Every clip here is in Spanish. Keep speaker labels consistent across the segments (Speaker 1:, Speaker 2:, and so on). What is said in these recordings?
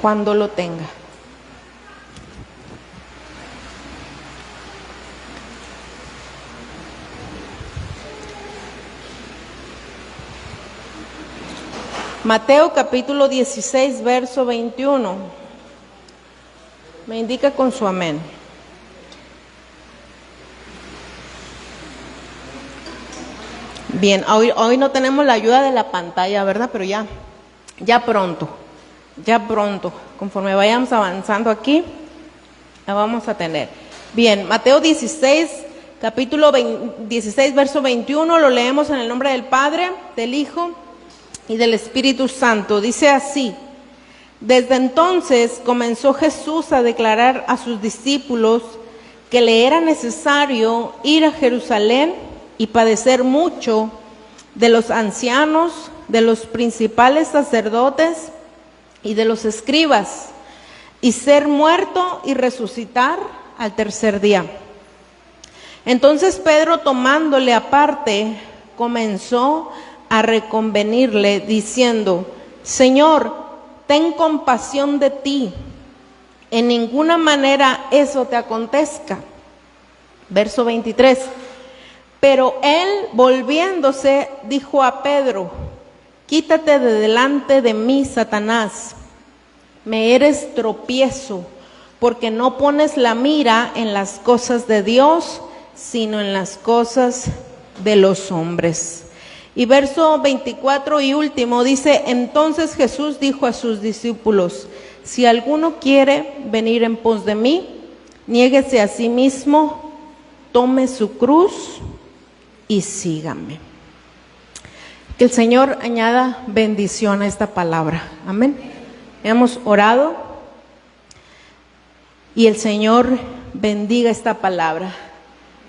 Speaker 1: cuando lo tenga. Mateo capítulo 16, verso 21. Me indica con su amén. Bien, hoy no tenemos la ayuda de la pantalla, ¿verdad? Pero ya pronto, conforme vayamos avanzando aquí, la vamos a tener. Bien, Mateo 16, capítulo 16, verso 21, lo leemos en el nombre del Padre, del Hijo y del Espíritu Santo. Dice así: desde entonces comenzó Jesús a declarar a sus discípulos que le era necesario ir a Jerusalén y padecer mucho de los ancianos, de los principales sacerdotes y de los escribas, y ser muerto y resucitar al tercer día. Entonces Pedro, tomándole aparte, comenzó a reconvenirle, diciendo: Señor, ten compasión de ti, en ninguna manera eso te acontezca. Verso 23. Pero él, volviéndose, dijo a Pedro: quítate de delante de mí, Satanás, me eres tropiezo, porque no pones la mira en las cosas de Dios, sino en las cosas de los hombres. Y verso 24 y último dice: entonces Jesús dijo a sus discípulos: si alguno quiere venir en pos de mí, niéguese a sí mismo, tome su cruz y sígame. Que el Señor añada bendición a esta palabra. Amén. Hemos orado y el Señor bendiga esta palabra.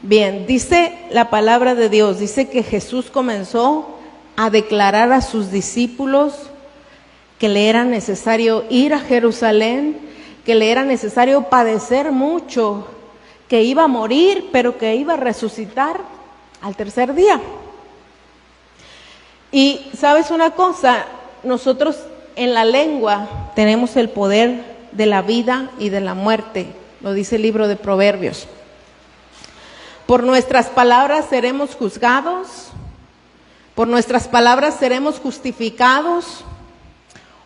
Speaker 1: Bien, dice la palabra de Dios, dice que Jesús comenzó a declarar a sus discípulos que le era necesario ir a Jerusalén, que le era necesario padecer mucho, que iba a morir, pero que iba a resucitar al tercer día. Y ¿sabes una cosa? Nosotros en la lengua tenemos el poder de la vida y de la muerte, lo dice el libro de Proverbios. Por nuestras palabras seremos juzgados, por nuestras palabras seremos justificados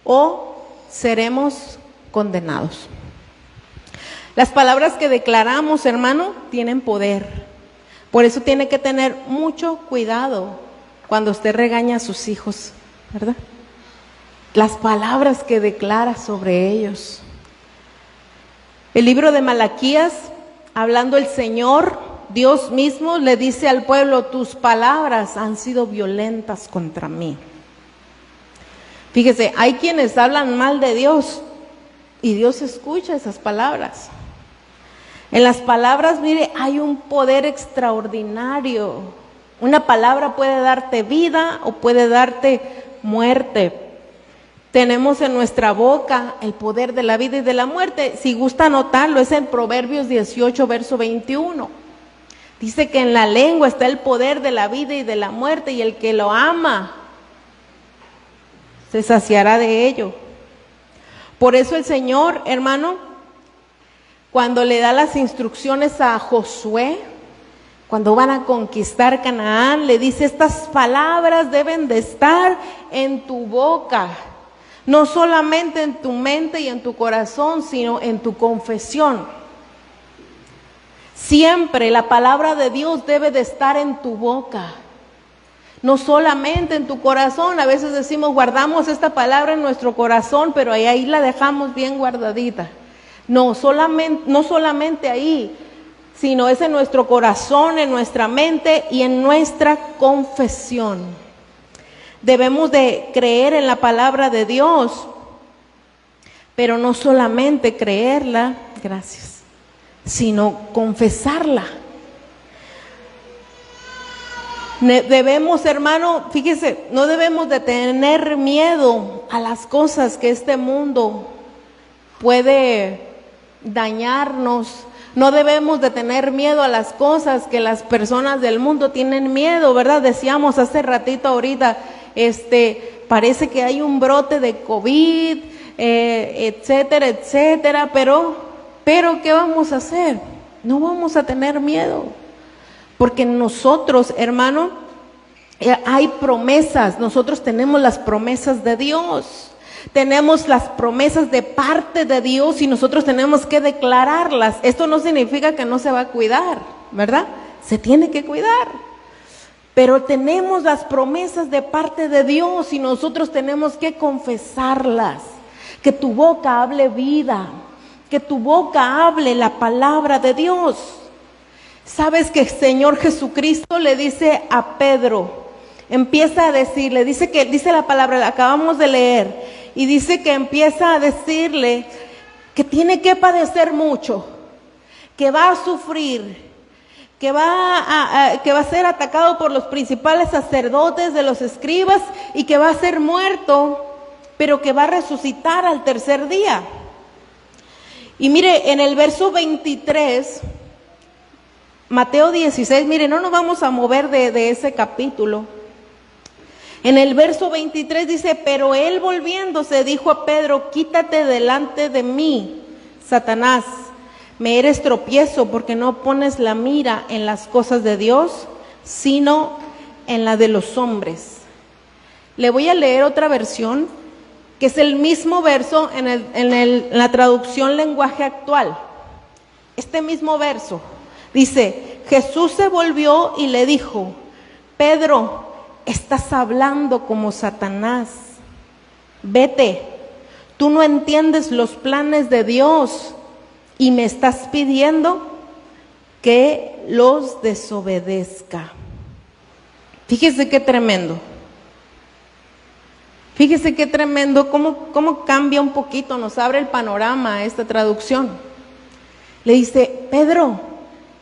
Speaker 1: o seremos condenados. Las palabras que declaramos, hermano, tienen poder. Por eso tiene que tener mucho cuidado cuando usted regaña a sus hijos, ¿verdad? Las palabras que declara sobre ellos. El libro de Malaquías, hablando el Señor, Dios mismo le dice al pueblo: tus palabras han sido violentas contra mí. Fíjese, hay quienes hablan mal de Dios y Dios escucha esas palabras. En las palabras, mire, hay un poder extraordinario. Una palabra puede darte vida o puede darte muerte. Tenemos en nuestra boca el poder de la vida y de la muerte. Si gusta anotarlo, es en Proverbios 18, verso 21. Dice que en la lengua está el poder de la vida y de la muerte, y el que lo ama se saciará de ello. Por eso el Señor, hermano, cuando le da las instrucciones a Josué, cuando van a conquistar Canaán, le dice: estas palabras deben de estar en tu boca, no solamente en tu mente y en tu corazón, sino en tu confesión. Siempre la palabra de Dios debe de estar en tu boca, no solamente en tu corazón. A veces decimos, guardamos esta palabra en nuestro corazón, pero ahí la dejamos bien guardadita. No solamente ahí, sino es en nuestro corazón, en nuestra mente y en nuestra confesión. Debemos de creer en la palabra de Dios, pero no solamente creerla, gracias, sino confesarla. Debemos, hermano, fíjese, no debemos de tener miedo a las cosas que este mundo puede dañarnos. No debemos de tener miedo a las cosas que las personas del mundo tienen miedo, ¿verdad? Decíamos hace ratito ahorita, parece que hay un brote de COVID, etcétera, etcétera, pero ¿qué vamos a hacer? No vamos a tener miedo, porque nosotros, hermano, hay promesas, nosotros tenemos las promesas de Dios, tenemos las promesas de parte de Dios y nosotros tenemos que declararlas. Esto no significa que no se va a cuidar, ¿verdad? Se tiene que cuidar, pero tenemos las promesas de parte de Dios y nosotros tenemos que confesarlas. Que tu boca hable vida, que tu boca hable la palabra de Dios. Sabes que el Señor Jesucristo le dice a Pedro, empieza a decirle, dice la palabra, la acabamos de leer, y dice que empieza a decirle que tiene que padecer mucho, que va a sufrir, que va a ser atacado por los principales sacerdotes de los escribas y que va a ser muerto, pero que va a resucitar al tercer día. Y mire, en el verso 23, Mateo 16, mire, no nos vamos a mover de ese capítulo. En el verso 23 dice, pero él volviéndose dijo a Pedro, quítate delante de mí, Satanás, me eres tropiezo porque no pones la mira en las cosas de Dios, sino en la de los hombres. Le voy a leer otra versión, que es el mismo verso en la traducción lenguaje actual. Este mismo verso dice, Jesús se volvió y le dijo, Pedro, estás hablando como Satanás, vete, tú no entiendes los planes de Dios y me estás pidiendo que los desobedezca. Fíjese qué tremendo. Fíjese qué tremendo, cómo cambia un poquito, nos abre el panorama esta traducción. Le dice, Pedro,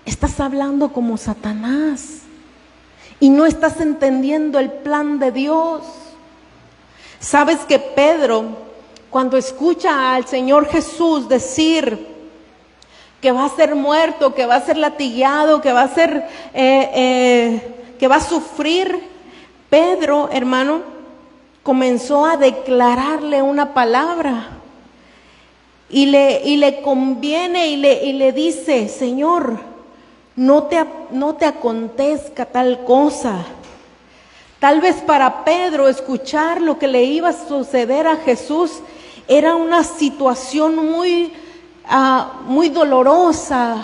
Speaker 1: estás hablando como Satanás y no estás entendiendo el plan de Dios. Sabes que Pedro, cuando escucha al Señor Jesús decir que va a ser muerto, que va a ser latigado, que va a ser, que va a sufrir, Pedro, hermano, comenzó a declararle una palabra y le conviene y le dice, Señor, no te acontezca tal cosa. Tal vez para Pedro escuchar lo que le iba a suceder a Jesús era una situación muy dolorosa,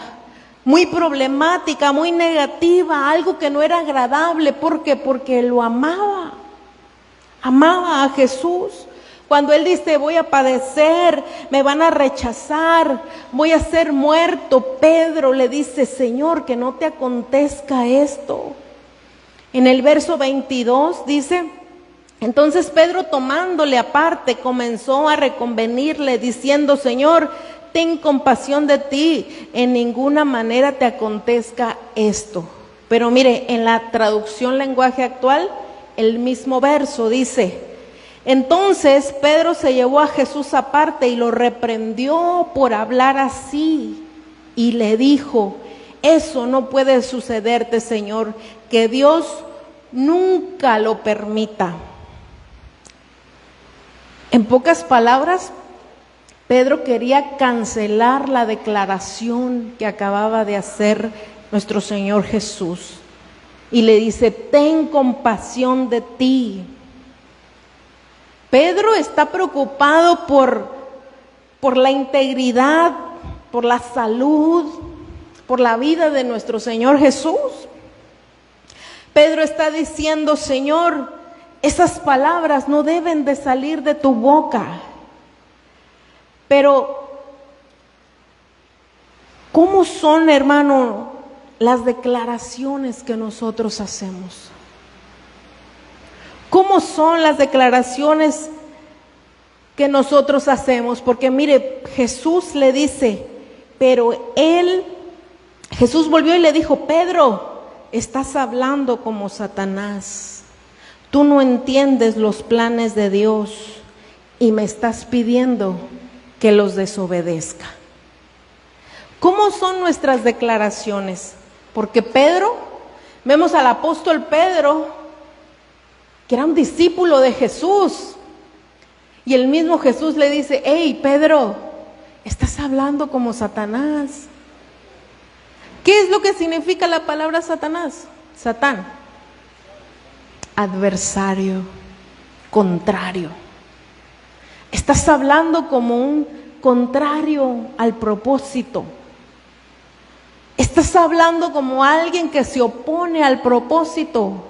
Speaker 1: muy problemática, muy negativa, algo que no era agradable. ¿Por qué? Porque lo amaba. Amaba a Jesús. Cuando él dice, voy a padecer, me van a rechazar, voy a ser muerto, Pedro le dice, Señor, que no te acontezca esto. En el verso 22 dice, entonces Pedro tomándole aparte comenzó a reconvenirle diciendo, Señor, ten compasión de ti, en ninguna manera te acontezca esto. Pero mire, en la traducción lenguaje actual, el mismo verso dice, entonces Pedro se llevó a Jesús aparte y lo reprendió por hablar así y le dijo, eso no puede sucederte, Señor, que Dios nunca lo permita. En pocas palabras, Pedro quería cancelar la declaración que acababa de hacer nuestro Señor Jesús. Y le dice, ten compasión de ti. Pedro está preocupado por la integridad, por la salud, por la vida de nuestro Señor Jesús. Pedro está diciendo, Señor, esas palabras no deben de salir de tu boca. Pero, ¿cómo son, hermano, las declaraciones que nosotros hacemos? ¿Cómo son las declaraciones que nosotros hacemos? Porque mire, Jesús le dice, pero Jesús volvió y le dijo, Pedro, estás hablando como Satanás. Tú no entiendes los planes de Dios y me estás pidiendo que los desobedezca. ¿Cómo son nuestras declaraciones? Porque Pedro, vemos al apóstol Pedro, que era un discípulo de Jesús, Y el mismo Jesús le dice, hey Pedro, estás hablando como Satanás. ¿Qué es lo que significa la palabra Satanás? Satán. Adversario, contrario. Estás hablando como un contrario al propósito. Estás hablando como alguien que se opone al propósito.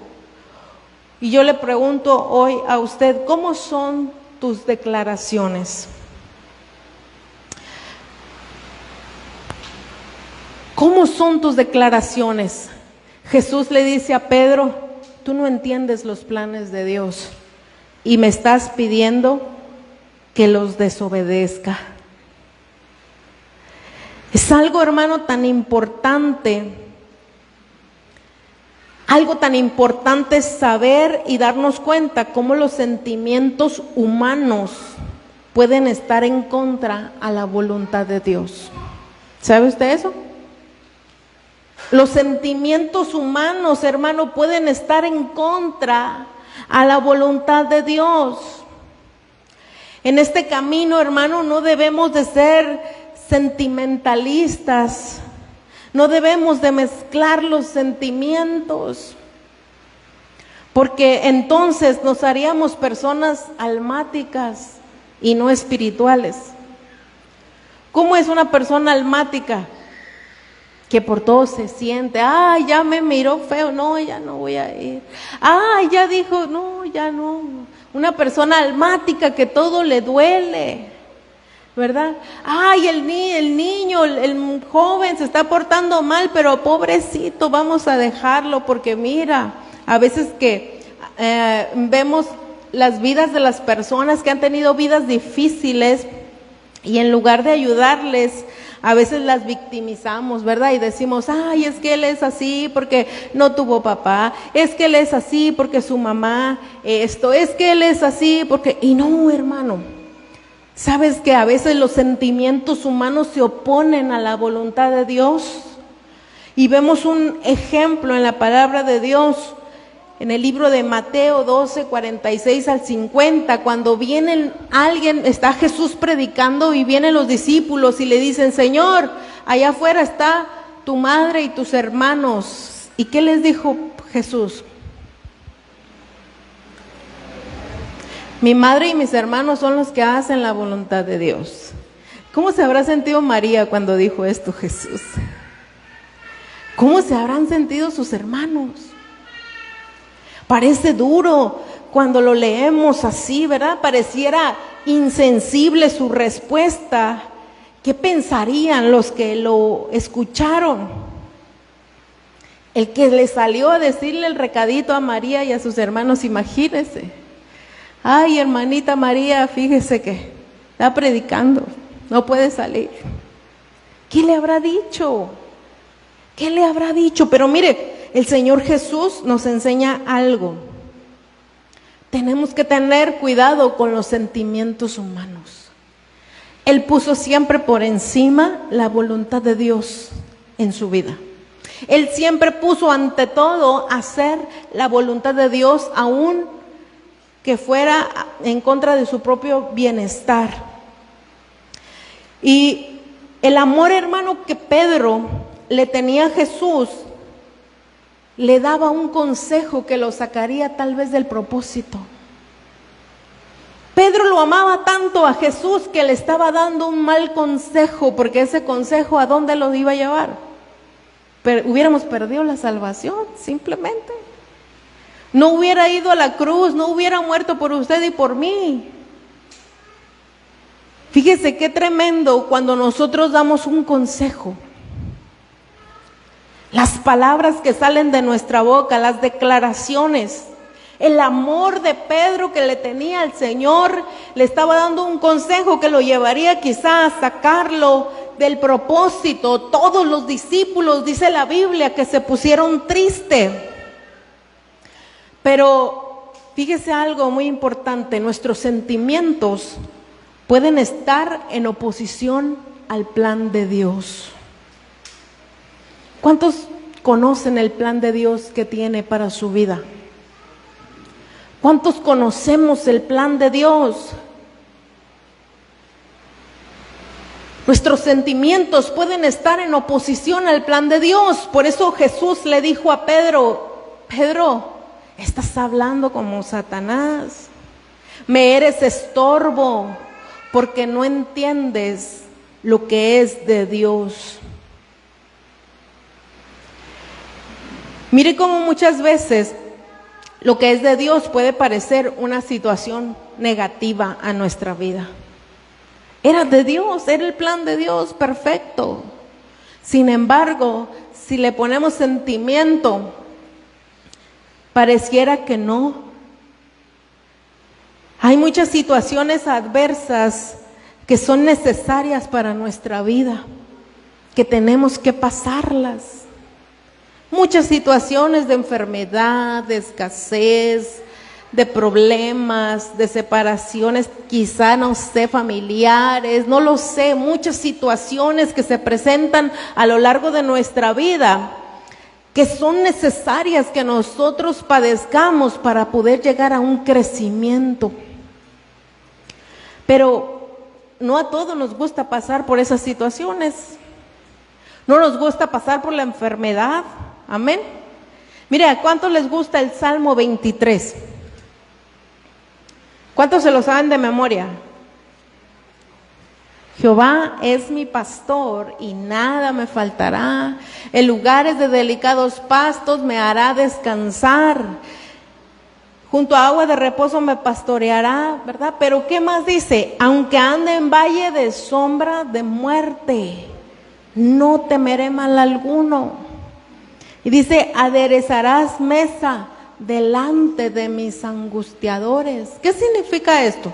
Speaker 1: Y yo le pregunto hoy a usted, ¿cómo son tus declaraciones? ¿Cómo son tus declaraciones? Jesús le dice a Pedro, tú no entiendes los planes de Dios y me estás pidiendo que los desobedezca. Es algo, hermano, tan importante. Algo tan importante es saber y darnos cuenta cómo los sentimientos humanos pueden estar en contra a la voluntad de Dios. ¿Sabe usted eso? Los sentimientos humanos, hermano, pueden estar en contra a la voluntad de Dios. En este camino, hermano, no debemos de ser sentimentalistas. No debemos de mezclar los sentimientos, porque entonces nos haríamos personas almáticas y no espirituales. ¿Cómo es una persona almática? Que por todo se siente, ay, ya me miró feo, no, ya no voy a ir. Ay, ya dijo, no, ya no. Una persona almática que todo le duele, ¿verdad? Ay, el niño, el joven se está portando mal, pero pobrecito, vamos a dejarlo, porque mira, a veces que vemos las vidas de las personas que han tenido vidas difíciles y en lugar de ayudarles, a veces las victimizamos, ¿verdad? Y decimos, ay, es que él es así porque no tuvo papá, es que él es así porque su mamá esto, es que él es así porque... Y no, hermano, ¿sabes que a veces los sentimientos humanos se oponen a la voluntad de Dios? Y vemos un ejemplo en la palabra de Dios, en el libro de Mateo 12, 46 al 50, cuando viene alguien, está Jesús predicando y vienen los discípulos y le dicen, Señor, allá afuera está tu madre y tus hermanos. ¿Y qué les dijo Jesús? Mi madre y mis hermanos son los que hacen la voluntad de Dios. ¿Cómo se habrá sentido María cuando dijo esto Jesús? ¿Cómo se habrán sentido sus hermanos? Parece duro cuando lo leemos así, ¿verdad? Pareciera insensible su respuesta. ¿Qué pensarían los que lo escucharon? El que le salió a decirle el recadito a María y a sus hermanos, imagínense. Ay, hermanita María, fíjese que está predicando, no puede salir. ¿Qué le habrá dicho? ¿Qué le habrá dicho? Pero mire, el Señor Jesús nos enseña algo. Tenemos que tener cuidado con los sentimientos humanos. Él puso siempre por encima la voluntad de Dios en su vida. Él siempre puso ante todo hacer la voluntad de Dios, aún que fuera en contra de su propio bienestar. Y el amor, hermano, que Pedro le tenía a Jesús, le daba un consejo que lo sacaría tal vez del propósito. Pedro lo amaba tanto a Jesús que le estaba dando un mal consejo, porque ese consejo, ¿a dónde lo iba a llevar? Hubiéramos perdido la salvación, simplemente. No hubiera ido a la cruz, no hubiera muerto por usted y por mí. Fíjese qué tremendo cuando nosotros damos un consejo. Las palabras que salen de nuestra boca, las declaraciones, el amor de Pedro que le tenía al Señor, le estaba dando un consejo que lo llevaría quizá a sacarlo del propósito. Todos los discípulos, dice la Biblia, que se pusieron tristes. Pero fíjese algo muy importante, nuestros sentimientos pueden estar en oposición al plan de Dios. ¿Cuántos conocen el plan de Dios que tiene para su vida? ¿Cuántos conocemos el plan de Dios? Nuestros sentimientos pueden estar en oposición al plan de Dios. Por eso Jesús le dijo a Pedro: Pedro, estás hablando como Satanás. Me eres estorbo porque no entiendes lo que es de Dios. Mire cómo muchas veces lo que es de Dios puede parecer una situación negativa a nuestra vida. Era de Dios, era el plan de Dios, perfecto. Sin embargo, si le ponemos sentimiento, pareciera que no. Hay muchas situaciones adversas que son necesarias para nuestra vida, que tenemos que pasarlas. Muchas situaciones de enfermedad, de escasez, de problemas, de separaciones, quizá, no sé, familiares, no lo sé, muchas situaciones que se presentan a lo largo de nuestra vida, que son necesarias que nosotros padezcamos para poder llegar a un crecimiento. Pero no a todos nos gusta pasar por esas situaciones. No nos gusta pasar por la enfermedad. Amén. Mire, ¿a cuántos les gusta el Salmo 23? ¿Cuántos se lo saben de memoria? Jehová es mi pastor y nada me faltará. En lugares de delicados pastos me hará descansar. Junto a agua de reposo me pastoreará, ¿verdad? Pero ¿qué más dice? Aunque ande en valle de sombra de muerte, no temeré mal alguno. Y dice: aderezarás mesa delante de mis angustiadores. ¿Qué significa esto?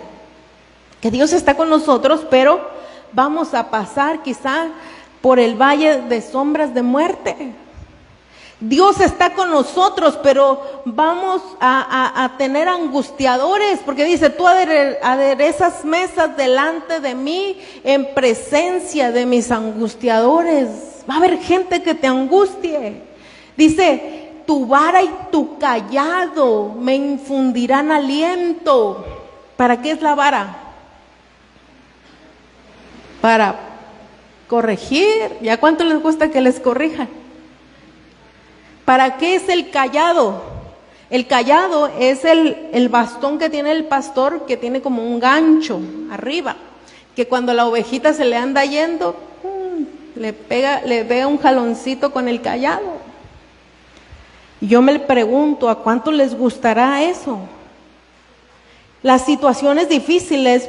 Speaker 1: Que Dios está con nosotros, pero vamos a pasar quizá por el valle de sombras de muerte. Dios está con nosotros, pero vamos a tener angustiadores, porque dice: tú aderezas mesas delante de mí en presencia de mis angustiadores. Va a haber gente que te angustie. Dice: tu vara y tu callado me infundirán aliento. ¿Para qué es la vara? Para corregir. ¿Ya cuánto les gusta que les corrijan? ¿Para qué es el callado? El callado es el bastón que tiene el pastor, que tiene como un gancho arriba, que cuando la ovejita se le anda yendo, le pega un jaloncito con el callado. Yo me pregunto, ¿a cuánto les gustará eso? Las situaciones difíciles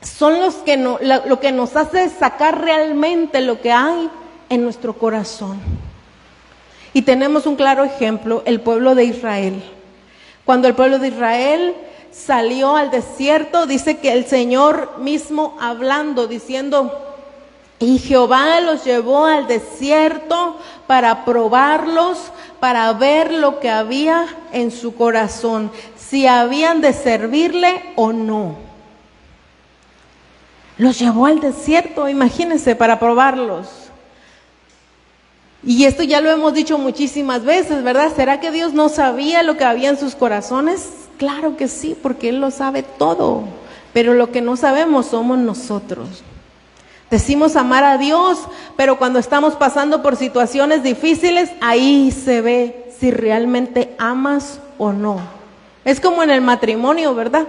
Speaker 1: son lo que nos hace sacar realmente lo que hay en nuestro corazón. Y tenemos un claro ejemplo: el pueblo de Israel. Cuando el pueblo de Israel salió al desierto, dice que el Señor mismo hablando, diciendo: y Jehová los llevó al desierto para probarlos, para ver lo que había en su corazón, si habían de servirle o no. Los llevó al desierto, imagínense, para probarlos. Y esto ya lo hemos dicho muchísimas veces, ¿verdad? ¿Será que Dios no sabía lo que había en sus corazones? Claro que sí, porque Él lo sabe todo. Pero lo que no sabemos somos nosotros. Decimos amar a Dios, pero cuando estamos pasando por situaciones difíciles, ahí se ve si realmente amas o no. Es como en el matrimonio, ¿verdad?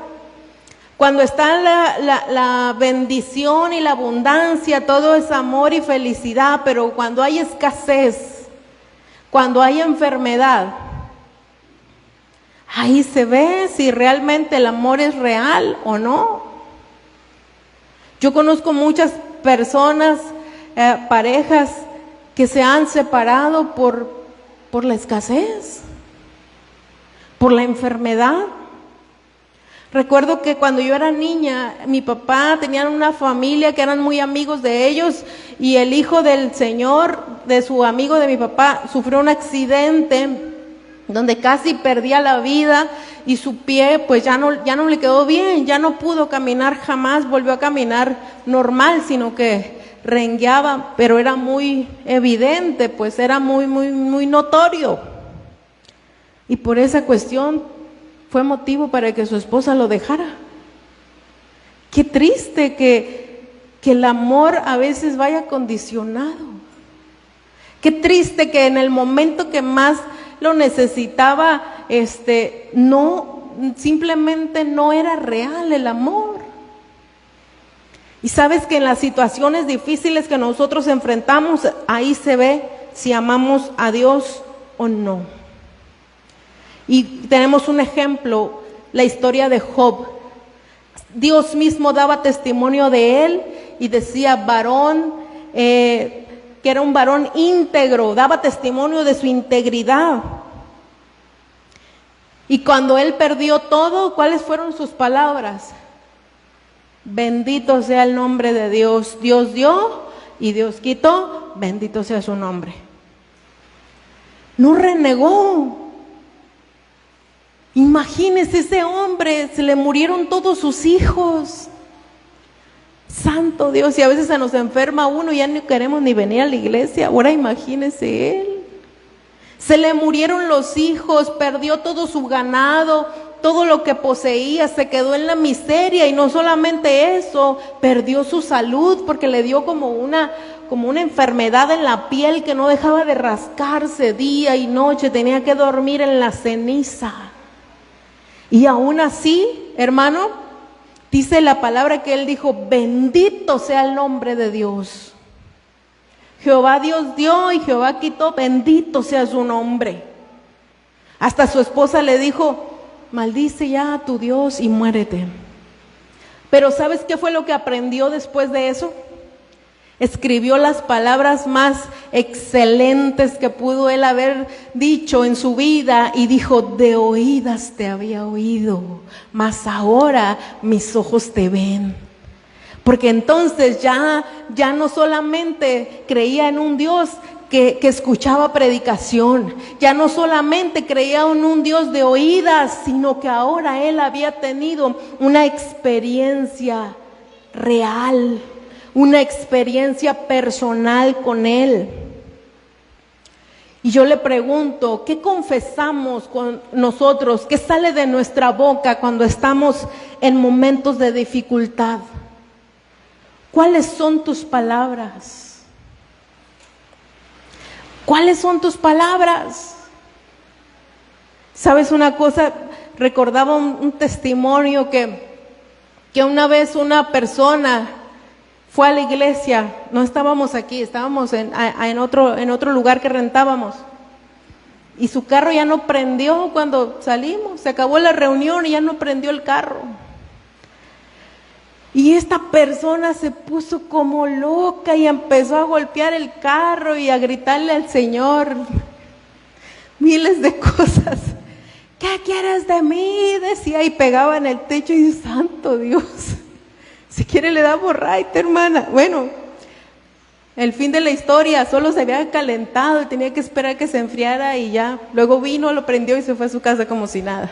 Speaker 1: Cuando está la bendición y la abundancia, todo es amor y felicidad, pero cuando hay escasez, cuando hay enfermedad, ahí se ve si realmente el amor es real o no. Yo conozco muchas personas, parejas que se han separado por la escasez, por la enfermedad. Recuerdo que cuando yo era niña, mi papá tenía una familia que eran muy amigos de ellos, y el hijo del señor, de su amigo de mi papá, sufrió un accidente donde casi perdía la vida, y su pie pues ya no le quedó bien, ya no pudo caminar jamás, volvió a caminar normal, sino que rengueaba, pero era muy evidente, pues era muy notorio. Y por esa cuestión fue motivo para que su esposa lo dejara. Qué triste que que el amor a veces vaya condicionado. Qué triste que en el momento que más lo necesitaba, simplemente no era real el amor. Y sabes que en las situaciones difíciles que nosotros enfrentamos, ahí se ve si amamos a Dios o no. Y tenemos un ejemplo, la historia de Job. Dios mismo daba testimonio de él y decía varón, que era un varón íntegro, daba testimonio de su integridad. Y cuando él perdió todo, ¿cuáles fueron sus palabras? Bendito sea el nombre de Dios. Dios dio y Dios quitó, bendito sea su nombre. No renegó. Imagínese ese hombre, se le murieron todos sus hijos. Santo Dios, y a veces se nos enferma uno y ya no queremos ni venir a la iglesia. Ahora imagínese él. Se le murieron los hijos, perdió todo su ganado, todo lo que poseía, se quedó en la miseria. Y no solamente eso, perdió su salud porque le dio como una enfermedad en la piel que no dejaba de rascarse día y noche, tenía que dormir en la ceniza. Y aún así, hermano, dice la palabra que él dijo, bendito sea el nombre de Dios. Jehová Dios dio y Jehová quitó, bendito sea su nombre. Hasta su esposa le dijo, maldice ya a tu Dios y muérete. Pero ¿sabes qué fue lo que aprendió después de eso? Escribió las palabras más excelentes que pudo él haber dicho en su vida y dijo, de oídas te había oído, mas ahora mis ojos te ven. Porque entonces ya no solamente creía en un Dios que escuchaba predicación, ya no solamente creía en un Dios de oídas, sino que ahora él había tenido una experiencia real, una experiencia personal con él. Y yo le pregunto, ¿qué confesamos con nosotros? ¿Qué sale de nuestra boca cuando estamos en momentos de dificultad? ¿Cuáles son tus palabras? ¿Cuáles son tus palabras? ¿Sabes una cosa? Recordaba un testimonio que una vez una persona fue a la iglesia, no estábamos aquí, estábamos en otro lugar que rentábamos. Y su carro ya no prendió cuando salimos, se acabó la reunión y ya no prendió el carro. Y esta persona se puso como loca y empezó a golpear el carro y a gritarle al Señor miles de cosas. ¿Qué quieres de mí? Decía, y pegaba en el techo y dice, santo Dios, si quiere le damos right, hermana. Bueno, el fin de la historia, solo se había calentado y tenía que esperar que se enfriara y ya. Luego vino, lo prendió y se fue a su casa como si nada.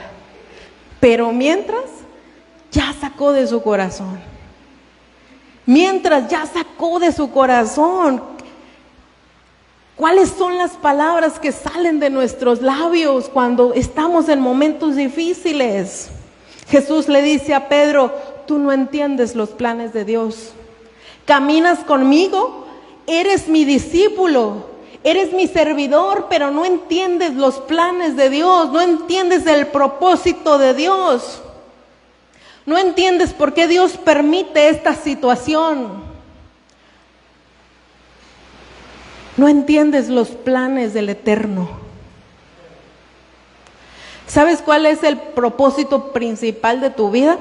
Speaker 1: Pero mientras, ya sacó de su corazón. Mientras ya sacó de su corazón, ¿cuáles son las palabras que salen de nuestros labios cuando estamos en momentos difíciles? Jesús le dice a Pedro, tú no entiendes los planes de Dios. Caminas conmigo, eres mi discípulo, eres mi servidor, pero no entiendes los planes de Dios, no entiendes el propósito de Dios. No entiendes por qué Dios permite esta situación. No entiendes los planes del Eterno. ¿Sabes cuál es el propósito principal de tu vida?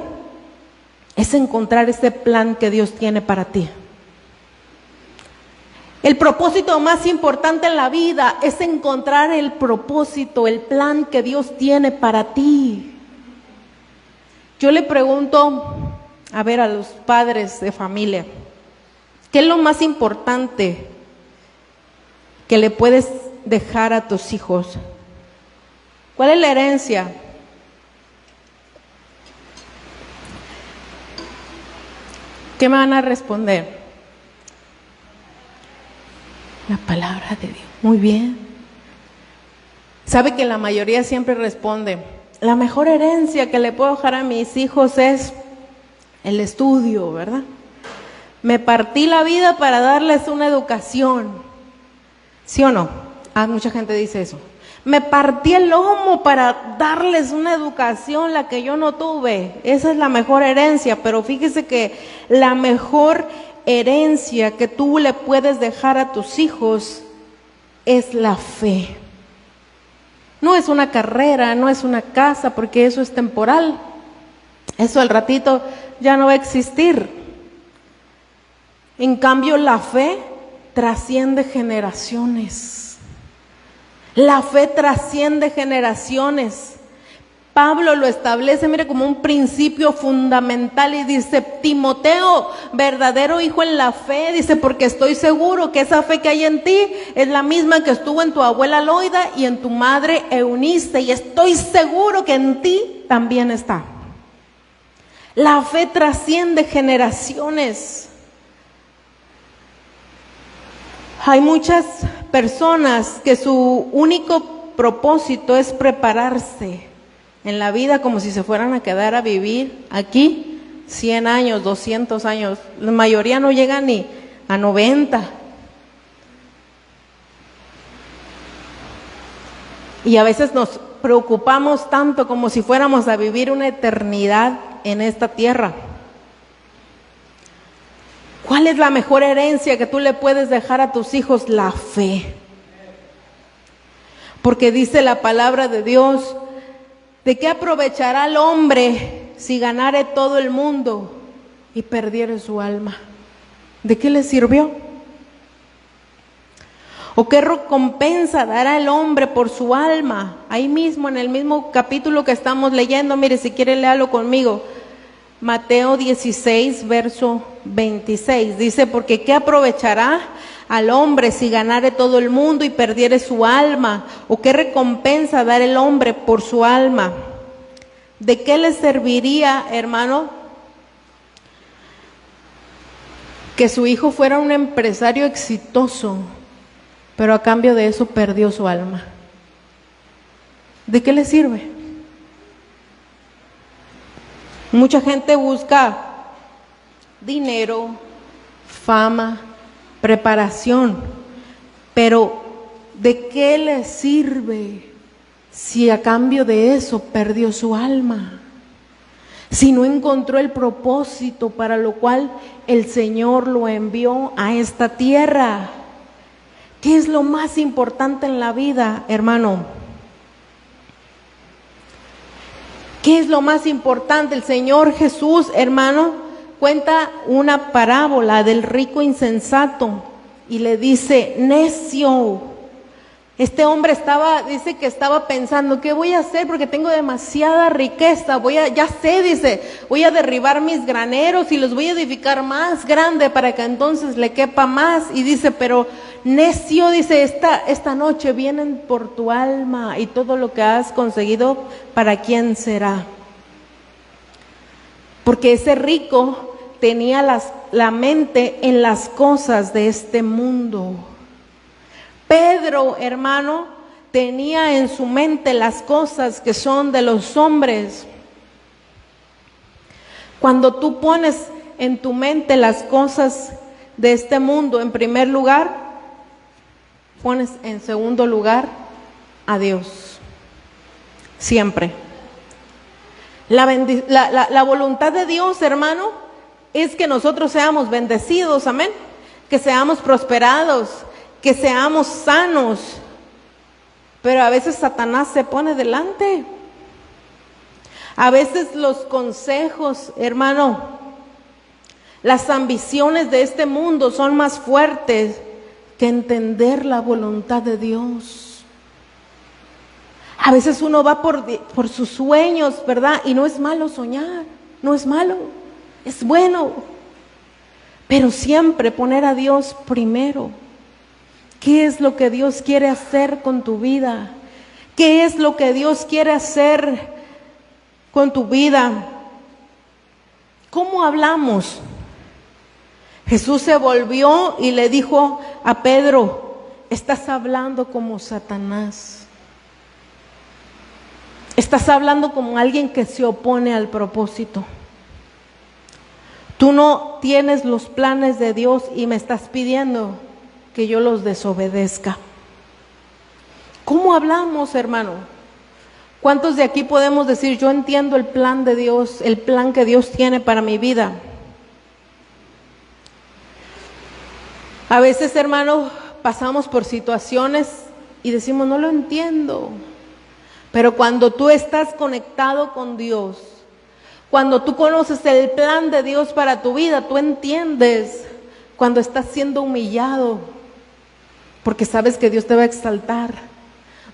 Speaker 1: Es encontrar ese plan que Dios tiene para ti. El propósito más importante en la vida es encontrar el propósito, el plan que Dios tiene para ti. Yo le pregunto, a los padres de familia, ¿qué es lo más importante que le puedes dejar a tus hijos? ¿Cuál es la herencia? ¿Qué me van a responder? La palabra de Dios. Muy bien. ¿Sabe que la mayoría siempre responde? La mejor herencia que le puedo dejar a mis hijos es el estudio, ¿verdad? Me partí la vida para darles una educación. ¿Sí o no? Mucha gente dice eso. Me partí el lomo para darles una educación, la que yo no tuve. Esa es la mejor herencia, pero fíjese que la mejor herencia que tú le puedes dejar a tus hijos es la fe. No es una carrera, no es una casa, porque eso es temporal. Eso al ratito ya no va a existir. En cambio, la fe trasciende generaciones. La fe trasciende generaciones. Pablo lo establece, mire, como un principio fundamental y dice: Timoteo, verdadero hijo en la fe, dice, porque estoy seguro que esa fe que hay en ti es la misma que estuvo en tu abuela Loida y en tu madre Eunice, y estoy seguro que en ti también está. La fe trasciende generaciones. Hay muchas personas que su único propósito es prepararse en la vida como si se fueran a quedar a vivir aquí 100 años, 200 años. La mayoría no llega ni a 90. Y a veces nos preocupamos tanto como si fuéramos a vivir una eternidad en esta tierra. ¿Cuál es la mejor herencia que tú le puedes dejar a tus hijos? La fe. Porque dice la palabra de Dios: ¿de qué aprovechará el hombre si ganare todo el mundo y perdiere su alma? ¿De qué le sirvió? ¿O qué recompensa dará el hombre por su alma? Ahí mismo, en el mismo capítulo que estamos leyendo, mire, si quiere léalo conmigo. Mateo 16, verso 26, dice: porque ¿qué aprovechará al hombre si ganare todo el mundo y perdiere su alma? ¿O qué recompensa dará el hombre por su alma? ¿De qué le serviría, hermano, que su hijo fuera un empresario exitoso, pero a cambio de eso perdió su alma? ¿De qué le sirve? Mucha gente busca dinero, fama, preparación, pero ¿de qué le sirve si a cambio de eso perdió su alma? Si no encontró el propósito para lo cual el Señor lo envió a esta tierra. ¿Qué es lo más importante en la vida, hermano? ¿Qué es lo más importante? El Señor Jesús, hermano, cuenta una parábola del rico insensato y le dice: necio. Este hombre dice que estaba pensando: ¿qué voy a hacer? Porque tengo demasiada riqueza. Ya sé, dice, voy a derribar mis graneros y los voy a edificar más grande para que entonces le quepa más. Y dice: pero necio, dice, esta noche vienen por tu alma y todo lo que has conseguido, ¿para quién será? Porque ese rico tenía la mente en las cosas de este mundo. Pedro, hermano, tenía en su mente las cosas que son de los hombres. Cuando tú pones en tu mente las cosas de este mundo, en primer lugar, pones en segundo lugar a Dios. Siempre. La voluntad de Dios, hermano, es que nosotros seamos bendecidos, amén. Que seamos prosperados, que seamos sanos. Pero a veces Satanás se pone delante. A veces los consejos, hermano, las ambiciones de este mundo son más fuertes que entender la voluntad de Dios. A veces uno va por sus sueños, ¿verdad? Y no es malo soñar, no es malo, es bueno. Pero siempre poner a Dios primero. ¿Qué es lo que Dios quiere hacer con tu vida? ¿Qué es lo que Dios quiere hacer con tu vida? ¿Cómo hablamos? Jesús se volvió y le dijo a Pedro: estás hablando como Satanás. Estás hablando como alguien que se opone al propósito. Tú no tienes los planes de Dios y me estás pidiendo que yo los desobedezca. ¿Cómo hablamos, hermano? ¿Cuántos de aquí podemos decir, yo entiendo el plan de Dios, el plan que Dios tiene para mi vida? A veces, hermano, pasamos por situaciones y decimos, no lo entiendo. Pero cuando tú estás conectado con Dios, cuando tú conoces el plan de Dios para tu vida, tú entiendes cuando estás siendo humillado, porque sabes que Dios te va a exaltar.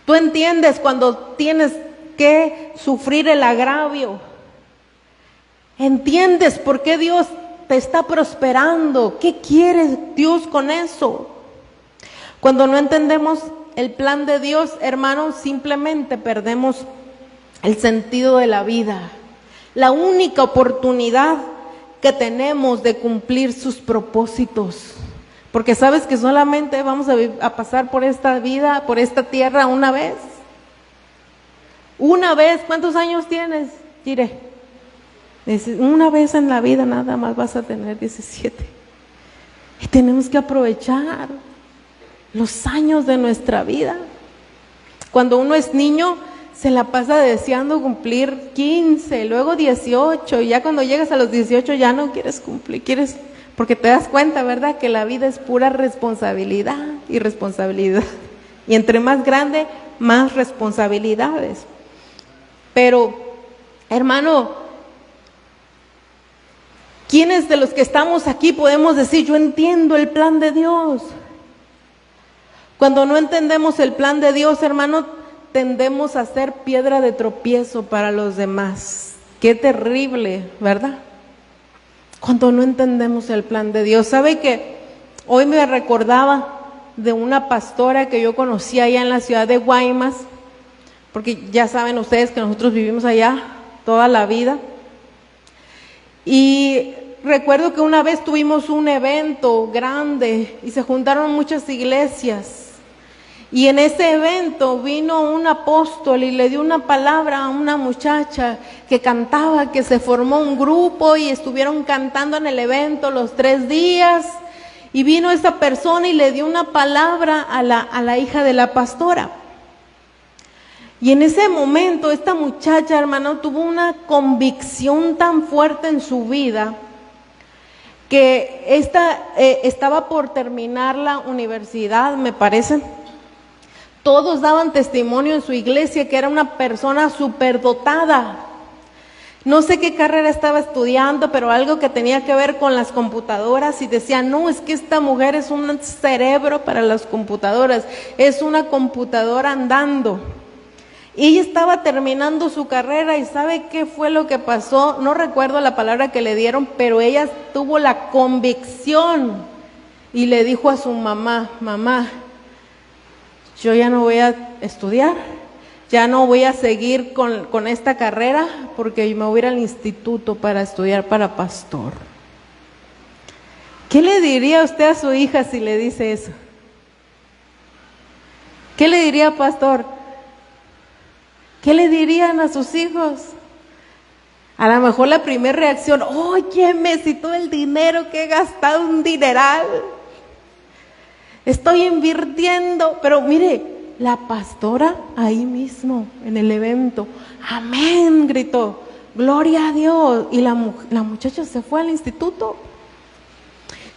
Speaker 1: Tú entiendes cuando tienes que sufrir el agravio. Entiendes por qué Dios te está prosperando. ¿Qué quiere Dios con eso? Cuando no entendemos el plan de Dios, hermanos, simplemente perdemos el sentido de la vida. La única oportunidad que tenemos de cumplir sus propósitos. Porque sabes que solamente vamos a pasar por esta vida, por esta tierra una vez. Una vez. ¿Cuántos años tienes, Gire? Una vez en la vida nada más vas a tener 17. Y tenemos que aprovechar los años de nuestra vida. Cuando uno es niño, se la pasa deseando cumplir 15, luego 18, y ya cuando llegas a los 18 ya no quieres cumplir, porque te das cuenta, ¿verdad?, que la vida es pura responsabilidad y responsabilidad. Y entre más grande, más responsabilidades. Pero, hermano, ¿quiénes de los que estamos aquí podemos decir, yo entiendo el plan de Dios? Cuando no entendemos el plan de Dios, hermano, tendemos a ser piedra de tropiezo para los demás. Qué terrible, ¿verdad? Cuando no entendemos el plan de Dios. ¿Sabe que hoy me recordaba de una pastora que yo conocí allá en la ciudad de Guaymas? Porque ya saben ustedes que nosotros vivimos allá toda la vida. Y recuerdo que una vez tuvimos un evento grande y se juntaron muchas iglesias. Y en ese evento vino un apóstol y le dio una palabra a una muchacha que cantaba, que se formó un grupo y estuvieron cantando en el evento los 3 días. Y vino esa persona y le dio una palabra a la hija de la pastora. Y en ese momento esta muchacha, hermano, tuvo una convicción tan fuerte en su vida que estaba por terminar la universidad, me parece. Todos daban testimonio en su iglesia que era una persona superdotada. No sé qué carrera estaba estudiando, pero algo que tenía que ver con las computadoras, y decían, no, es que esta mujer es un cerebro para las computadoras, es una computadora andando. Y ella estaba terminando su carrera, y ¿sabe qué fue lo que pasó? No recuerdo la palabra que le dieron, pero ella tuvo la convicción y le dijo a su mamá, mamá, yo ya no voy a estudiar, ya no voy a seguir con esta carrera, porque me voy a ir al instituto para estudiar para pastor. ¿Qué le diría usted a su hija si le dice eso? ¿Qué le diría, pastor? ¿Qué le dirían a sus hijos? A lo mejor la primera reacción, óyeme, si todo el dinero que he gastado, un dineral, estoy invirtiendo. Pero mire, la pastora ahí mismo en el evento, amén, gritó, gloria a Dios. Y la muchacha se fue al instituto.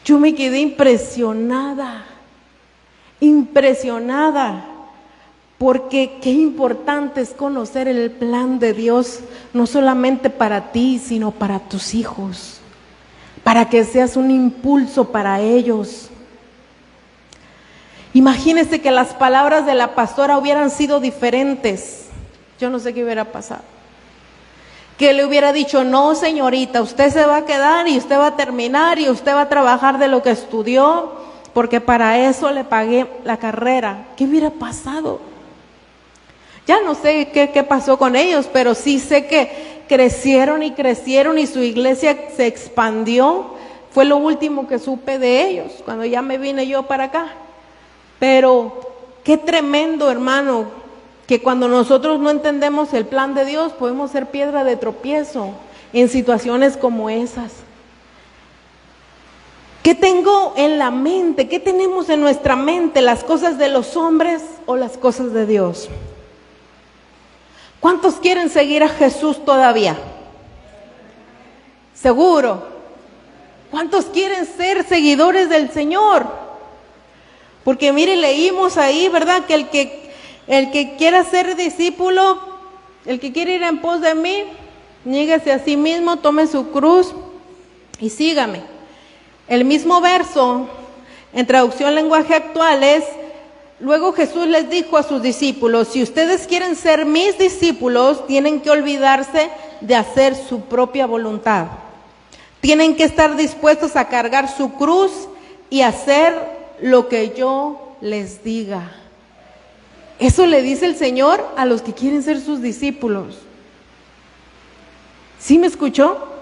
Speaker 1: Yo me quedé impresionada, porque qué importante es conocer el plan de Dios, no solamente para ti, sino para tus hijos, para que seas un impulso para ellos. Imagínese que las palabras de la pastora hubieran sido diferentes. Yo no sé qué hubiera pasado. Que le hubiera dicho, no señorita, usted se va a quedar y usted va a terminar y usted va a trabajar de lo que estudió, porque para eso le pagué la carrera. ¿Qué hubiera pasado? Ya no sé qué pasó con ellos, pero sí sé que crecieron y su iglesia se expandió. Fue lo último que supe de ellos cuando ya me vine yo para acá. Pero qué tremendo, hermano, que cuando nosotros no entendemos el plan de Dios podemos ser piedra de tropiezo en situaciones como esas. ¿Qué tengo en la mente? ¿Qué tenemos en nuestra mente? ¿Las cosas de los hombres o las cosas de Dios? ¿Cuántos quieren seguir a Jesús todavía? Seguro. ¿Cuántos quieren ser seguidores del Señor? Porque mire, leímos ahí, ¿verdad? Que el que quiera ser discípulo, el que quiere ir en pos de mí, niéguese a sí mismo, tome su cruz y sígame. El mismo verso, en traducción lenguaje actual, es: luego Jesús les dijo a sus discípulos, si ustedes quieren ser mis discípulos, tienen que olvidarse de hacer su propia voluntad. Tienen que estar dispuestos a cargar su cruz y hacer lo que yo les diga. Eso le dice el Señor a los que quieren ser sus discípulos. ¿Sí me escuchó?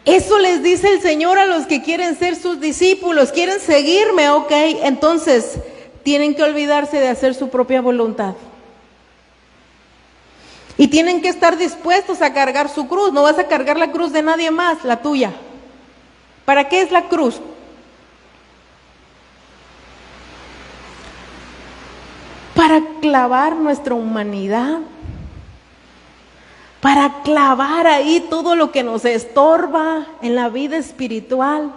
Speaker 1: Eso les dice el Señor a los que quieren ser sus discípulos. ¿Quieren seguirme? Ok, entonces tienen que olvidarse de hacer su propia voluntad. Y tienen que estar dispuestos a cargar su cruz. No vas a cargar la cruz de nadie más, la tuya. ¿Para qué es la cruz? Para clavar nuestra humanidad. Para clavar ahí todo lo que nos estorba en la vida espiritual.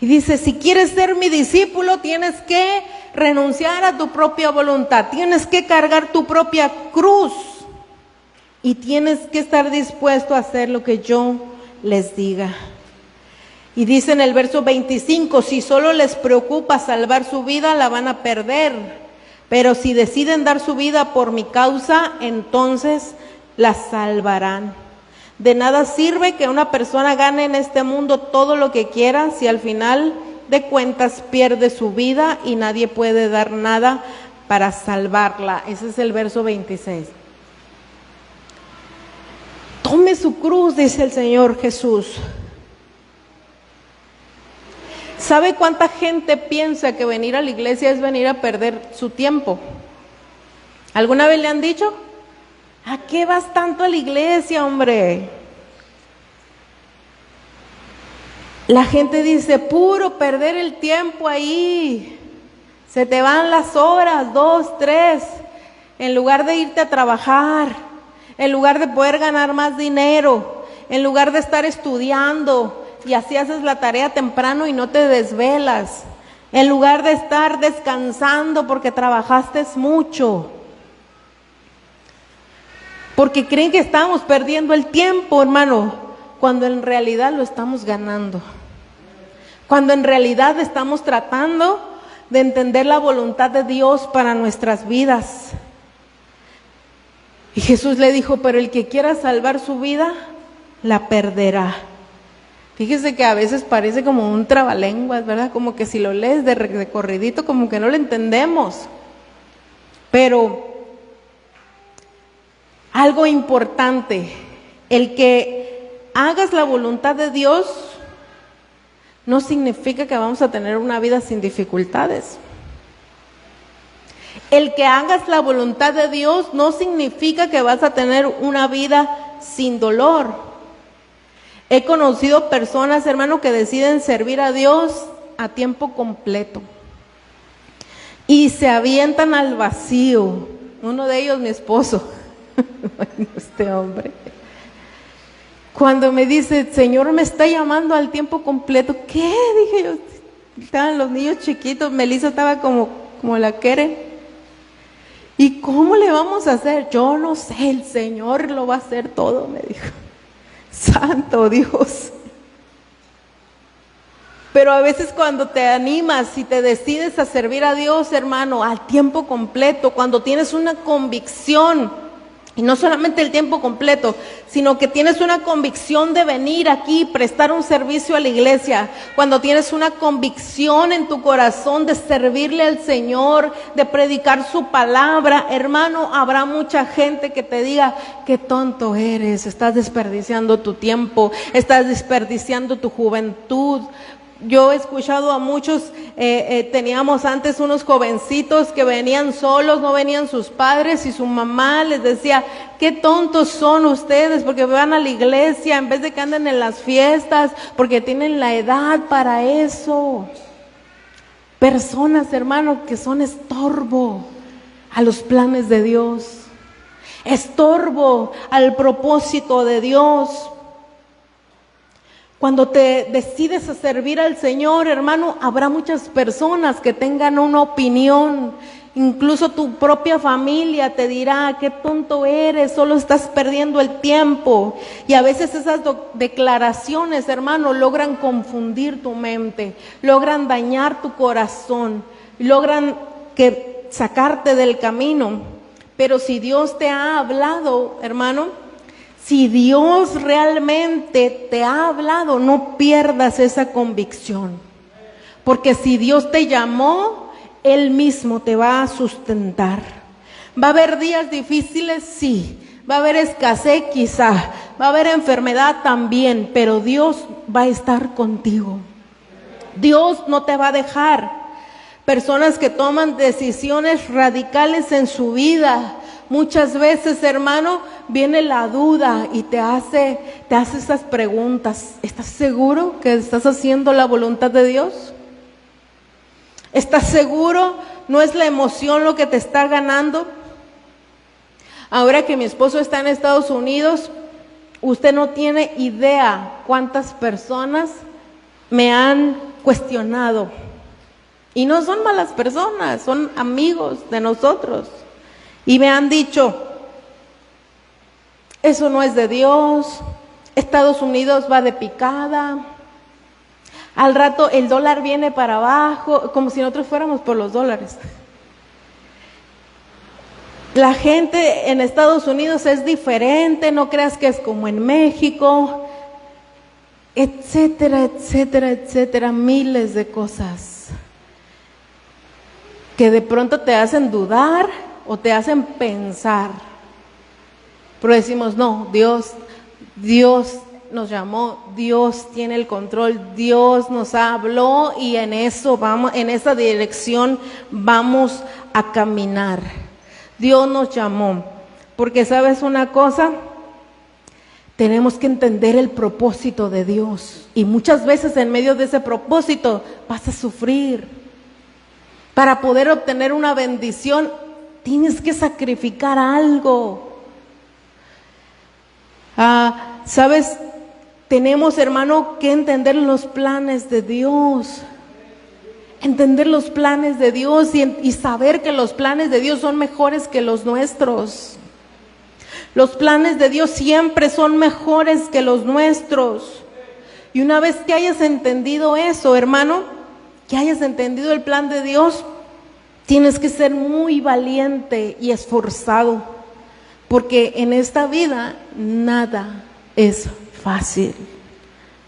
Speaker 1: Y dice, si quieres ser mi discípulo, tienes que renunciar a tu propia voluntad. Tienes que cargar tu propia cruz. Y tienes que estar dispuesto a hacer lo que yo les diga. Y dice en el verso 25, si solo les preocupa salvar su vida, la van a perder. Pero si deciden dar su vida por mi causa, entonces la salvarán. De nada sirve que una persona gane en este mundo todo lo que quiera si al final de cuentas pierde su vida y nadie puede dar nada para salvarla. Ese es el verso 26. Tome su cruz, dice el Señor Jesús. ¿Sabe cuánta gente piensa que venir a la iglesia es venir a perder su tiempo? ¿Alguna vez le han dicho? ¿A qué vas tanto a la iglesia, hombre? La gente dice, puro perder el tiempo ahí. Se te van las horas, 2, 3, en lugar de irte a trabajar. En lugar de poder ganar más dinero, en lugar de estar estudiando y así haces la tarea temprano y no te desvelas, en lugar de estar descansando porque trabajaste mucho, porque creen que estamos perdiendo el tiempo, hermano, cuando en realidad lo estamos ganando, cuando en realidad estamos tratando de entender la voluntad de Dios para nuestras vidas. Y Jesús le dijo, pero el que quiera salvar su vida, la perderá. Fíjese que a veces parece como un trabalenguas, ¿verdad? Como que si lo lees de corridito, como que no lo entendemos. Pero algo importante, el que hagas la voluntad de Dios no significa que vamos a tener una vida sin dificultades. El que hagas la voluntad de Dios no significa que vas a tener una vida sin dolor. He conocido personas, hermano, que deciden servir a Dios a tiempo completo y se avientan al vacío. Uno de ellos, mi esposo, este hombre, cuando me dice, Señor, me está llamando al tiempo completo. ¿Qué? Dije yo, estaban los niños chiquitos, Melissa estaba como la quiere. ¿Y cómo le vamos a hacer? Yo no sé, el Señor lo va a hacer todo, me dijo. Santo Dios. Pero a veces cuando te animas y te decides a servir a Dios, hermano, al tiempo completo, cuando tienes una convicción, y no solamente el tiempo completo, sino que tienes una convicción de venir aquí, prestar un servicio a la iglesia, cuando tienes una convicción en tu corazón de servirle al Señor, de predicar su palabra, hermano, habrá mucha gente que te diga, qué tonto eres, estás desperdiciando tu tiempo, estás desperdiciando tu juventud. Yo he escuchado a muchos teníamos antes unos jovencitos que venían solos, no venían sus padres, y su mamá les decía: qué tontos son ustedes, porque van a la iglesia en vez de que anden en las fiestas, porque tienen la edad para eso. Personas, hermano, que son estorbo a los planes de Dios, estorbo al propósito de Dios. Cuando te decides a servir al Señor, hermano, habrá muchas personas que tengan una opinión. Incluso tu propia familia te dirá: qué tonto eres, solo estás perdiendo el tiempo. Y a veces esas declaraciones, hermano, logran confundir tu mente, logran dañar tu corazón, logran sacarte del camino. Pero si Dios te ha hablado, hermano, si Dios realmente te ha hablado, no pierdas esa convicción. Porque si Dios te llamó, Él mismo te va a sustentar. ¿Va a haber días difíciles? Sí. ¿Va a haber escasez? Quizá. ¿Va a haber enfermedad? También. Pero Dios va a estar contigo. Dios no te va a dejar. Personas que toman decisiones radicales en su vida, muchas veces, hermano, viene la duda y te hace esas preguntas. ¿Estás seguro que estás haciendo la voluntad de Dios? ¿Estás seguro? ¿No es la emoción lo que te está ganando? Ahora que mi esposo está en Estados Unidos, usted no tiene idea cuántas personas me han cuestionado. Y no son malas personas, son amigos de nosotros. Y me han dicho: eso no es de Dios, Estados Unidos va de picada, al rato el dólar viene para abajo, como si nosotros fuéramos por los dólares. La gente en Estados Unidos es diferente, no creas que es como en México, etcétera, etcétera, etcétera, miles de cosas que de pronto te hacen dudar o te hacen pensar. Pero decimos: no, Dios nos llamó, Dios tiene el control, Dios nos habló y en eso vamos, en esa dirección vamos a caminar. Dios nos llamó, porque ¿sabes una cosa? Tenemos que entender el propósito de Dios, y muchas veces en medio de ese propósito vas a sufrir. Para poder obtener una bendición, tienes que sacrificar algo. ¿Sabes? Tenemos, hermano, que entender los planes de Dios. Entender los planes de Dios y saber que los planes de Dios son mejores que los nuestros. Los planes de Dios siempre son mejores que los nuestros. Y una vez que hayas entendido eso, hermano, que hayas entendido el plan de Dios, tienes que ser muy valiente y esforzado, porque en esta vida nada es fácil,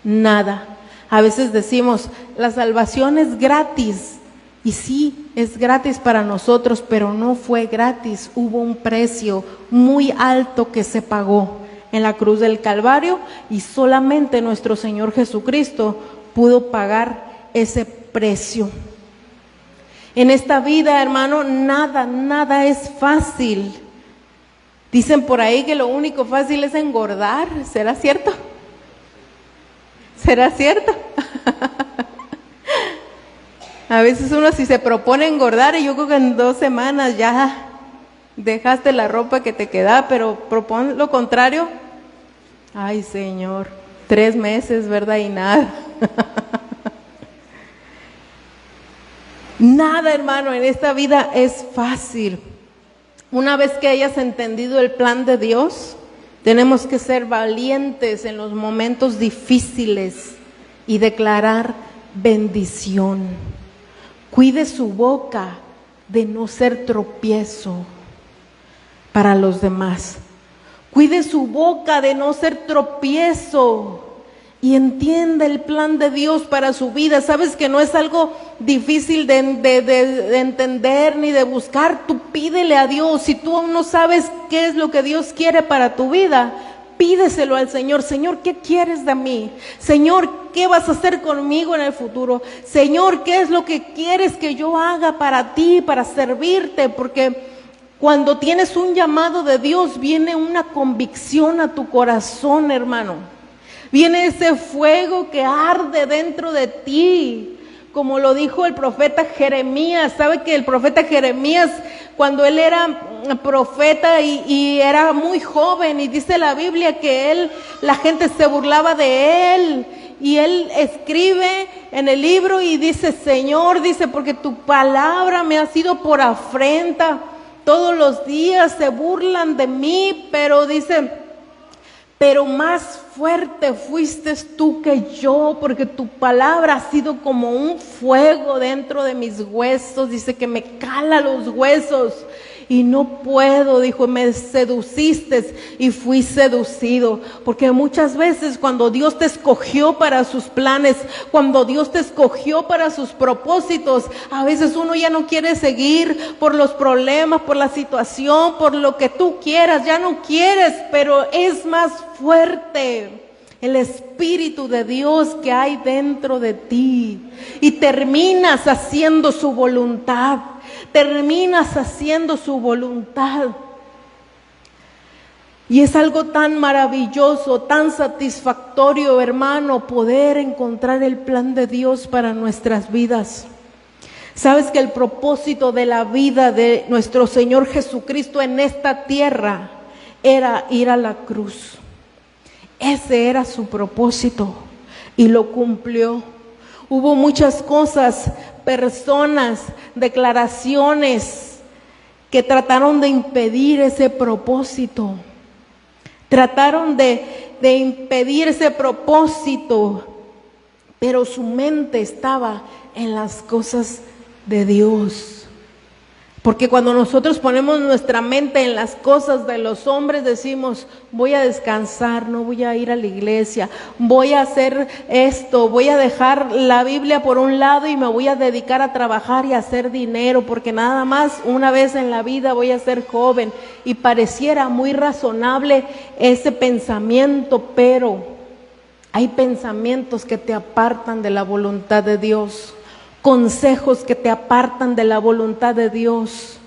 Speaker 1: nada. A veces decimos: la salvación es gratis, y sí, es gratis para nosotros, pero no fue gratis, hubo un precio muy alto que se pagó en la cruz del Calvario, y solamente nuestro Señor Jesucristo pudo pagar ese precio. En esta vida, hermano, nada es fácil. Dicen por ahí que lo único fácil es engordar. ¿Será cierto? ¿Será cierto? A veces uno, si se propone engordar, y yo creo que en 2 semanas ya dejaste la ropa que te queda, pero propone lo contrario. Ay, Señor, 3 meses, ¿verdad? Y nada. Nada, hermano, en esta vida es fácil. Una vez que hayas entendido el plan de Dios, tenemos que ser valientes en los momentos difíciles y declarar bendición. Cuide su boca de no ser tropiezo para los demás. Cuide su boca de no ser tropiezo. Y entienda el plan de Dios para su vida. Sabes que no es algo difícil de entender ni de buscar. Tú pídele a Dios. Si tú aún no sabes qué es lo que Dios quiere para tu vida, pídeselo al Señor. Señor, ¿qué quieres de mí? Señor, ¿qué vas a hacer conmigo en el futuro? Señor, ¿qué es lo que quieres que yo haga para ti, para servirte? Porque cuando tienes un llamado de Dios, viene una convicción a tu corazón, hermano. Viene ese fuego que arde dentro de ti. Como lo dijo el profeta Jeremías. ¿Sabe que el profeta Jeremías, cuando él era profeta y era muy joven, y dice la Biblia que la gente se burlaba de él, y él escribe en el libro y dice: Señor, dice, porque tu palabra me ha sido por afrenta, todos los días se burlan de mí, pero dice, pero más fuerte fuiste tú que yo, porque tu palabra ha sido como un fuego dentro de mis huesos. Dice que me cala los huesos y no puedo, dijo, me seduciste y fui seducido. Porque muchas veces cuando Dios te escogió para sus planes, cuando Dios te escogió para sus propósitos, a veces uno ya no quiere seguir por los problemas, por la situación, por lo que tú quieras, ya no quieres, pero es más fuerte el Espíritu de Dios que hay dentro de ti, y terminas haciendo su voluntad. Terminas haciendo su voluntad. Y es algo tan maravilloso, tan satisfactorio, hermano, poder encontrar el plan de Dios para nuestras vidas. Sabes que el propósito de la vida de nuestro Señor Jesucristo en esta tierra era ir a la cruz. Ese era su propósito y lo cumplió. Hubo muchas cosas, personas, declaraciones que trataron de impedir ese propósito. Trataron de impedir ese propósito, pero su mente estaba en las cosas de Dios. Porque cuando nosotros ponemos nuestra mente en las cosas de los hombres, decimos, voy a descansar, no voy a ir a la iglesia, voy a hacer esto, voy a dejar la Biblia por un lado y me voy a dedicar a trabajar y a hacer dinero, porque nada más una vez en la vida voy a ser joven. Y pareciera muy razonable ese pensamiento, pero hay pensamientos que te apartan de la voluntad de Dios. Consejos que te apartan de la voluntad de Dios.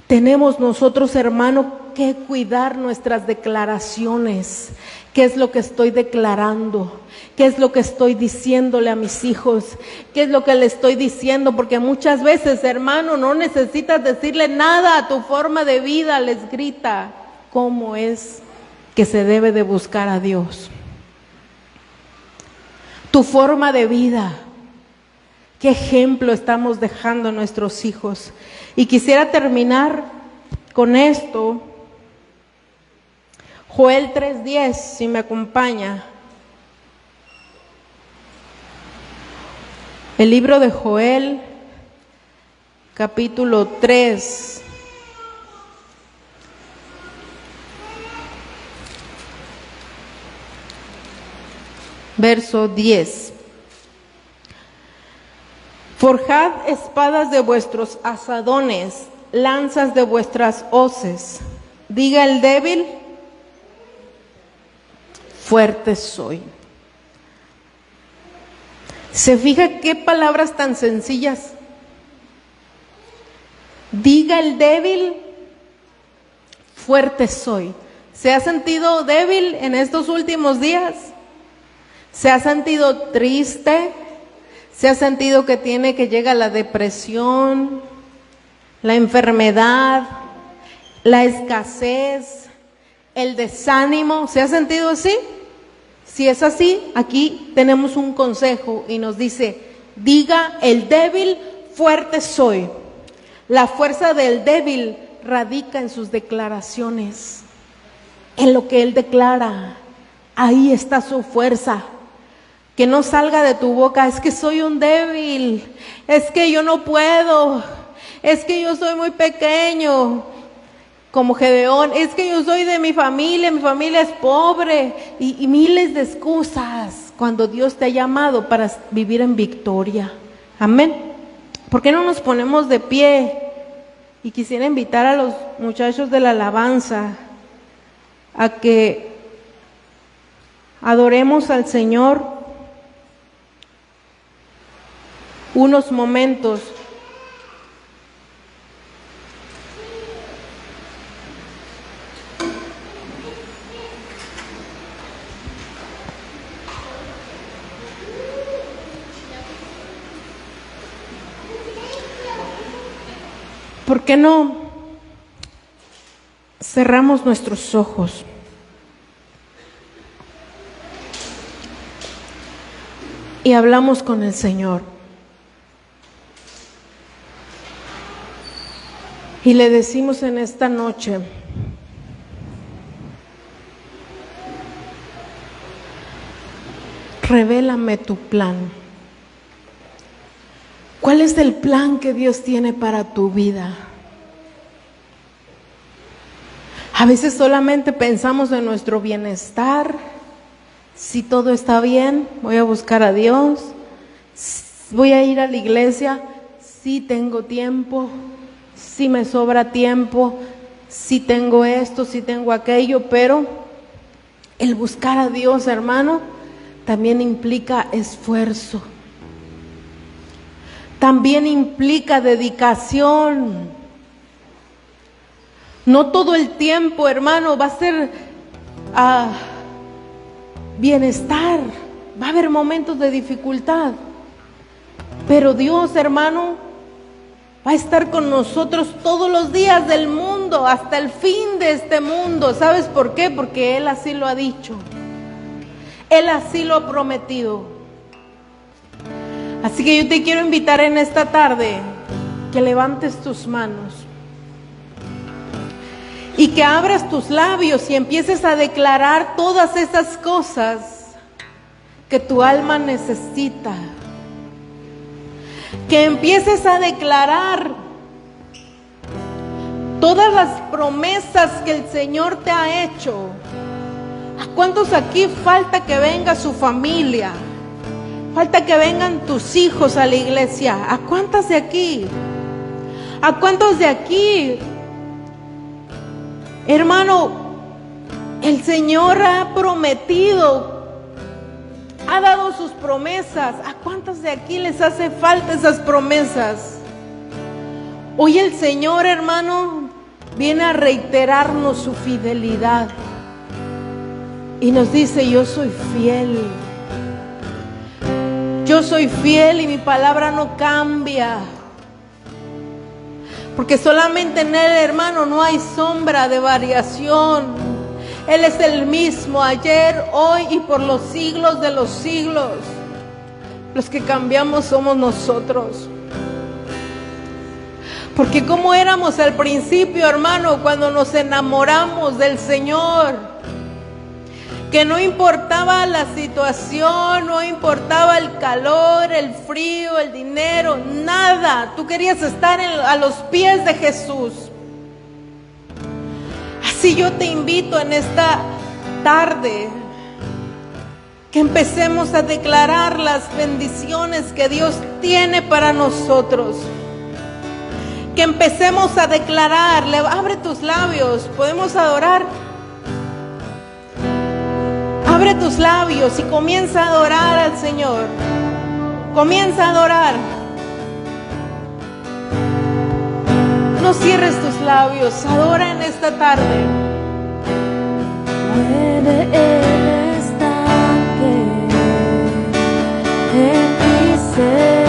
Speaker 1: Tenemos nosotros, hermano, que cuidar nuestras declaraciones. ¿Qué es lo que estoy declarando? ¿Qué es lo que estoy diciéndole a mis hijos? ¿Qué es lo que le estoy diciendo? Porque muchas veces, hermano, no necesitas decirle nada a tu forma de vida, les grita cómo es que se debe de buscar a Dios. Tu forma de vida. ¿Qué ejemplo estamos dejando a nuestros hijos? Y quisiera terminar con esto. Joel 3:10, si me acompaña. El libro de Joel, capítulo 3. Verso 10. Forjad espadas de vuestros asadones, lanzas de vuestras hoces. Diga el débil, fuerte soy. ¿Se fija qué palabras tan sencillas? Diga el débil, fuerte soy. ¿Se ha sentido débil en estos últimos días? ¿Se ha sentido triste? ¿Se ha sentido que llega la depresión, la enfermedad, la escasez, el desánimo? ¿Se ha sentido así? Si es así, aquí tenemos un consejo y nos dice, diga el débil, fuerte soy. La fuerza del débil radica en sus declaraciones, en lo que él declara. Ahí está su fuerza. Que no salga de tu boca, es que soy un débil, es que yo no puedo, es que yo soy muy pequeño, como Gedeón, es que yo soy de mi familia es pobre, y miles de excusas, cuando Dios te ha llamado para vivir en victoria. Amén. ¿Por qué no nos ponemos de pie? Y quisiera invitar a los muchachos de la alabanza a que Adoremos al Señor unos momentos. ¿Por qué no cerramos nuestros ojos? Y hablamos con el Señor. Y le decimos en esta noche: revélame tu plan. ¿Cuál es el plan que Dios tiene para tu vida? A veces solamente pensamos en nuestro bienestar. Si todo está bien, voy a buscar a Dios. Voy a ir a la iglesia. Si tengo tiempo. Si me sobra tiempo. Si tengo esto, si tengo aquello. Pero el buscar a Dios, hermano, también implica esfuerzo. También implica dedicación. No todo el tiempo, hermano, va a ser bienestar. Va a haber momentos de dificultad. Pero Dios, hermano, va a estar con nosotros todos los días del mundo, hasta el fin de este mundo. ¿Sabes por qué? Porque Él así lo ha dicho. Él así lo ha prometido. Así que yo te quiero invitar en esta tarde que levantes tus manos y que abras tus labios y empieces a declarar todas esas cosas que tu alma necesita. Que empieces a declarar todas las promesas que el Señor te ha hecho. ¿A cuántos aquí falta que venga su familia? Falta que vengan tus hijos a la iglesia. ¿A cuántas de aquí? ¿A cuántos de aquí? Hermano, el Señor ha prometido, ha dado sus promesas. ¿A cuántos de aquí les hace falta esas promesas? Hoy el Señor, hermano, viene a reiterarnos su fidelidad. Y nos dice: yo soy fiel. Yo soy fiel y mi palabra no cambia. Porque solamente en Él, hermano, no hay sombra de variación. Él es el mismo ayer, hoy y por los siglos de los siglos. Los que cambiamos somos nosotros. Porque como éramos al principio, hermano, cuando nos enamoramos del Señor, que no importaba la situación, no importaba el calor, el frío, el dinero, nada. Tú querías estar a los pies de Jesús. Así yo te invito en esta tarde que empecemos a declarar las bendiciones que Dios tiene para nosotros. Que empecemos a declarar. Abre tus labios, podemos adorar. Abre tus labios y comienza a adorar al Señor. Comienza a adorar. No cierres tus labios. Adora en esta tarde.
Speaker 2: Mueve el estanque en mi ser.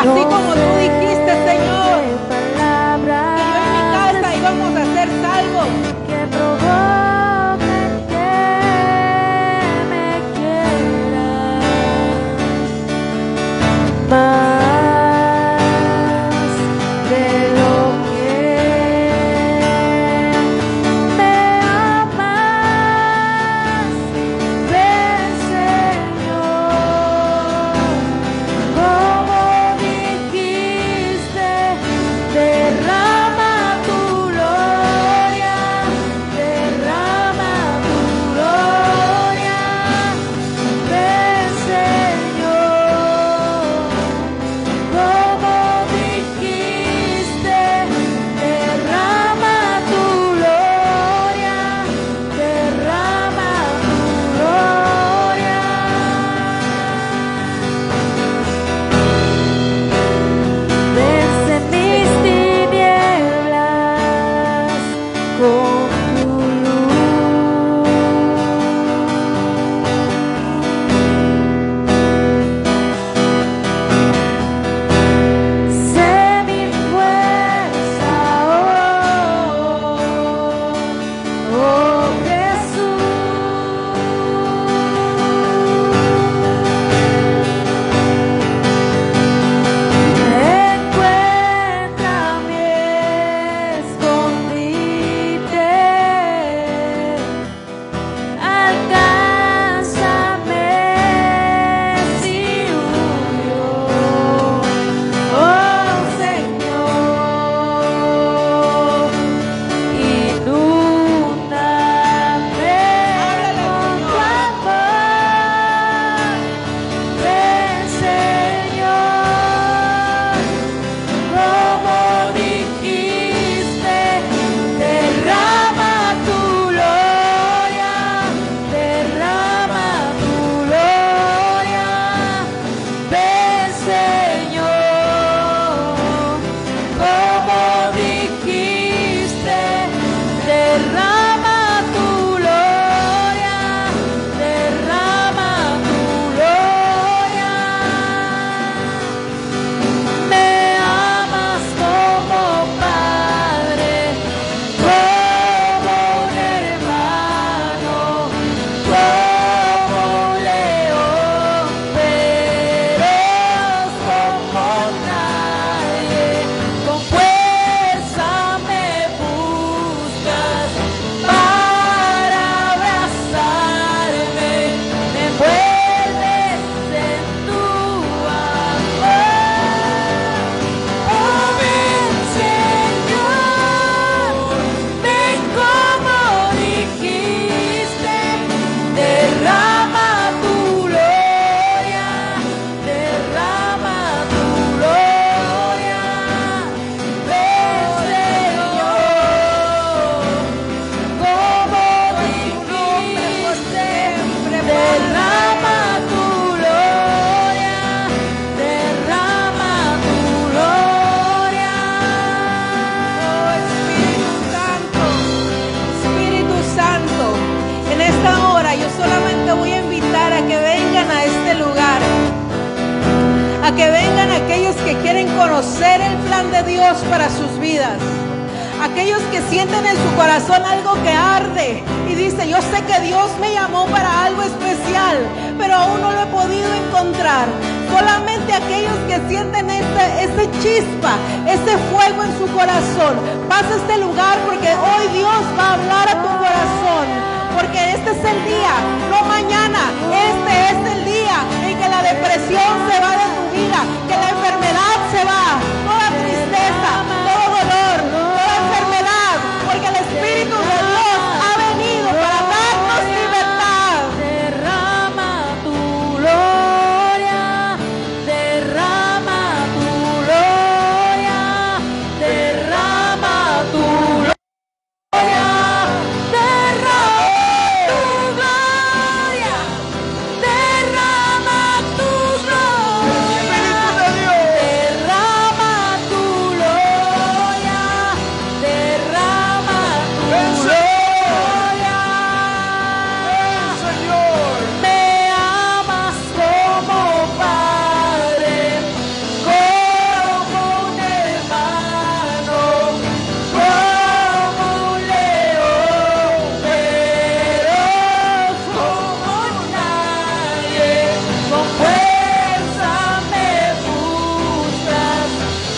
Speaker 1: Así como tú dijiste, Señor, que yo en mi casa que vengan aquellos que quieren conocer el plan de Dios para sus vidas. Aquellos que sienten en su corazón algo que arde y dice, yo sé que Dios me llamó para algo especial, pero aún no lo he podido encontrar. Solamente aquellos que sienten ese chispa, ese fuego en su corazón. Pasa a este lugar porque hoy Dios va a hablar a tu corazón. Porque este es el día, no mañana. Este es el día en que la depresión se va de tu vida, que la enfermedad se va, toda tristeza, todo dolor, toda enfermedad, porque el Espíritu de Dios ha venido para darnos libertad.
Speaker 2: Derrama tu gloria, derrama tu gloria, derrama tu gloria, derrama tu gloria, derrama tu gloria, derrama tu gloria. Me amas como padre, como un hermano, como un león feroz, como nadie. Con fuerza me buscas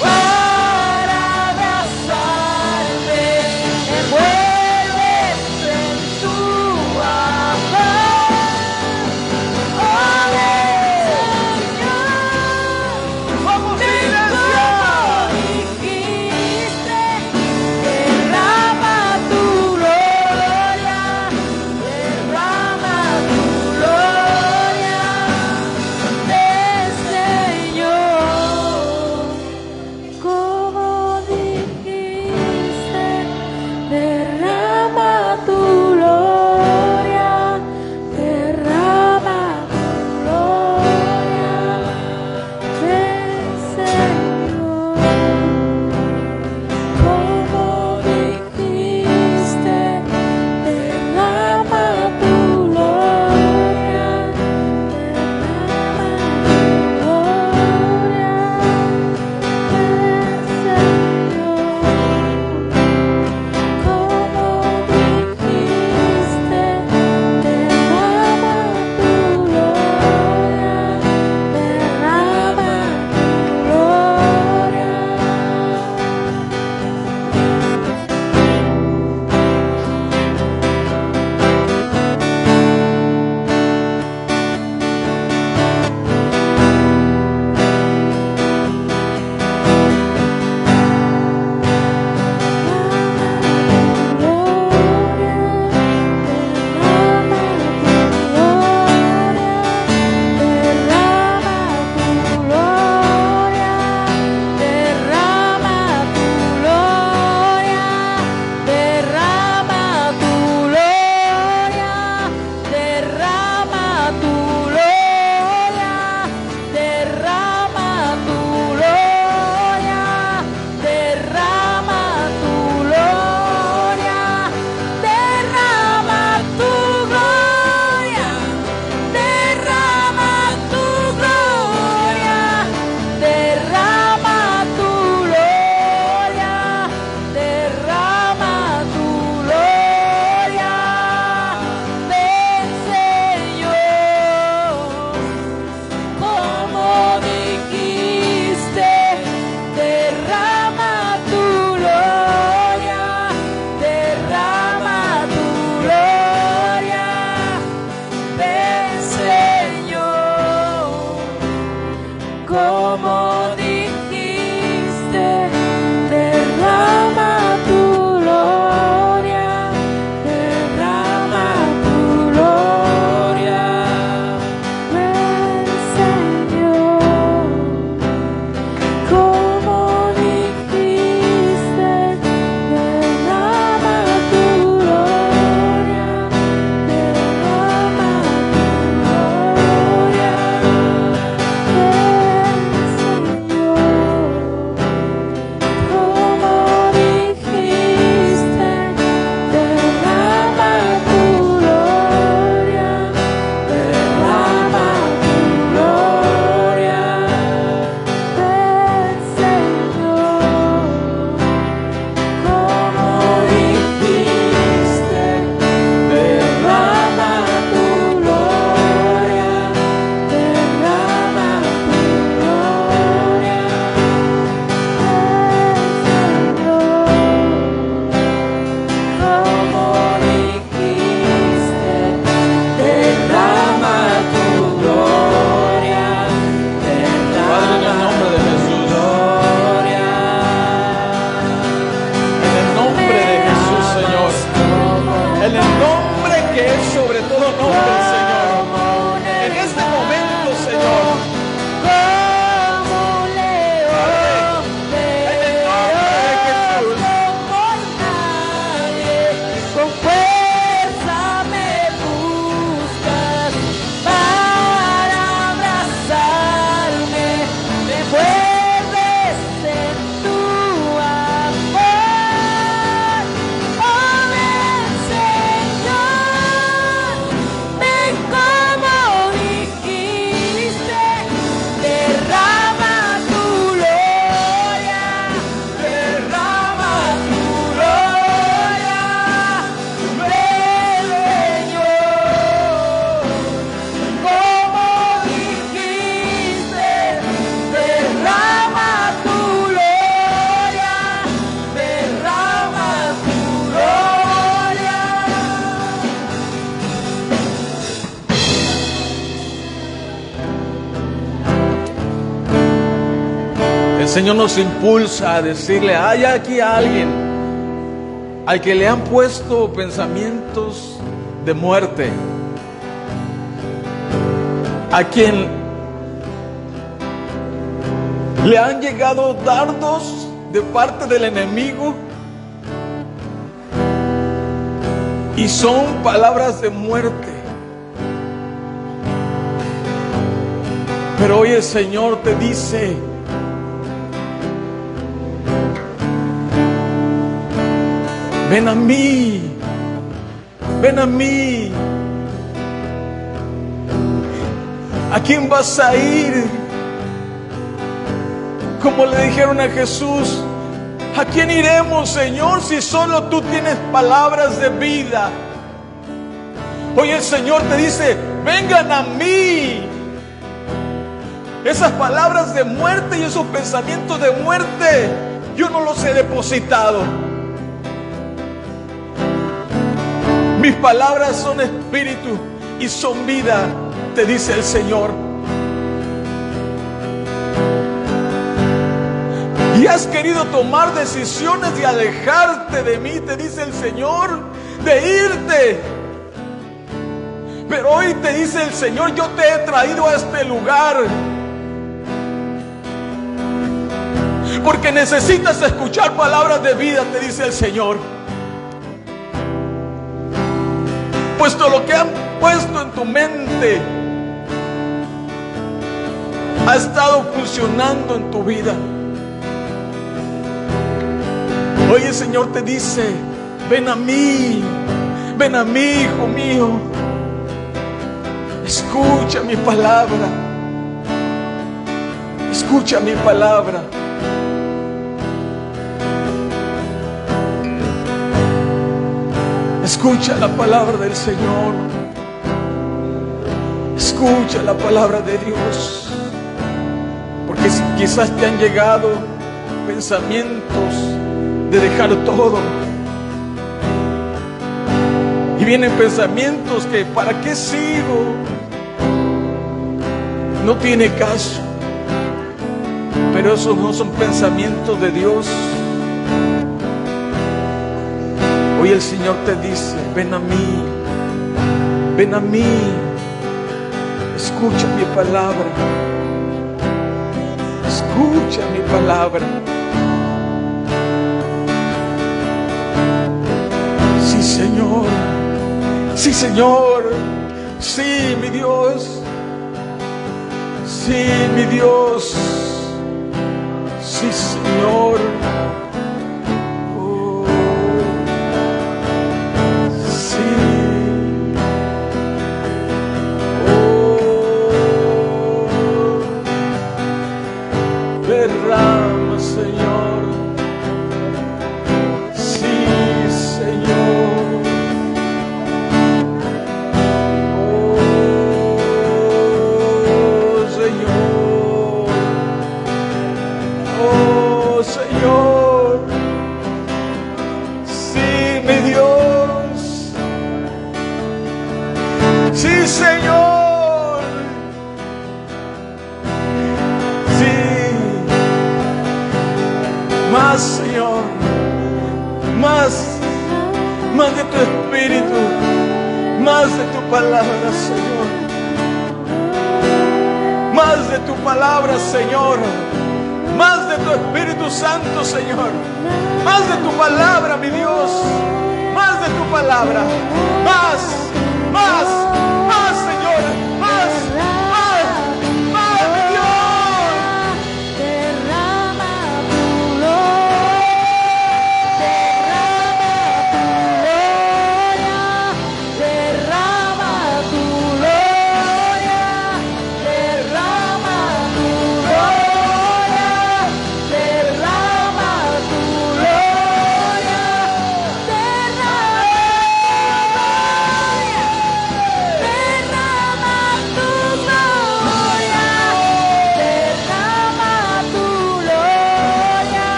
Speaker 2: para abrazarme, me envuelves en tu amor. Oh Señor, dijiste, derrama tu gloria, derrama tu gloria, Señor. Como dijiste, derrama tu gloria, derrama tu gloria, Señor. Como dijiste, derrama tu gloria, derrama tu gloria, Señor. Como
Speaker 3: Señor nos impulsa a decirle, hay aquí alguien al que le han puesto pensamientos de muerte, a quien le han llegado dardos de parte del enemigo y son palabras de muerte. Pero hoy el Señor te dice, ven a mí, ven a mí. ¿A quién vas a ir? Como le dijeron a Jesús, ¿a quién iremos, Señor, si solo tú tienes palabras de vida? Hoy el Señor te dice, vengan a mí. Esas palabras de muerte y esos pensamientos de muerte, yo no los he depositado. Mis palabras son espíritu y son vida, te dice el Señor. Y has querido tomar decisiones de alejarte de mí, te dice el Señor, de irte. Pero hoy te dice el Señor, yo te he traído a este lugar porque necesitas escuchar palabras de vida, te dice el Señor. Puesto lo que han puesto en tu mente ha estado funcionando en tu vida. Hoy el Señor te dice, ven a mí, hijo mío. Escucha mi palabra. Escucha mi palabra. Escucha la palabra del Señor. Escucha la palabra de Dios. Porque quizás te han llegado pensamientos de dejar todo. Y vienen pensamientos que ¿para qué sigo? No tiene caso. Pero esos no son pensamientos de Dios. Hoy el Señor te dice, ven a mí, ven a mí, escucha mi palabra, escucha mi palabra. Sí, Señor, sí, Señor, sí, mi Dios, sí, mi Dios, sí, Señor. Derrama, Señor. Sí, Señor. Oh, Señor. Oh, Señor. Sí, mi Dios. Sí, Señor. Más, Señor, más de tu espíritu, más de tu palabra, Señor, más de tu palabra, Señor, más de tu Espíritu Santo, Señor, más de tu palabra, mi Dios, más de tu palabra, más, Señor, más, mi Dios.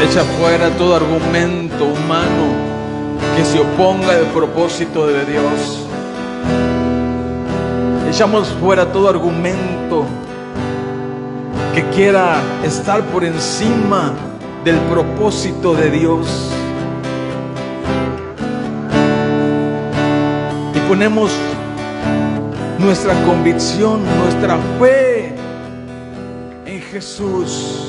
Speaker 3: Echa fuera todo argumento humano que se oponga al propósito de Dios. Echamos fuera todo argumento que quiera estar por encima del propósito de Dios. Y ponemos nuestra convicción, nuestra fe en Jesús.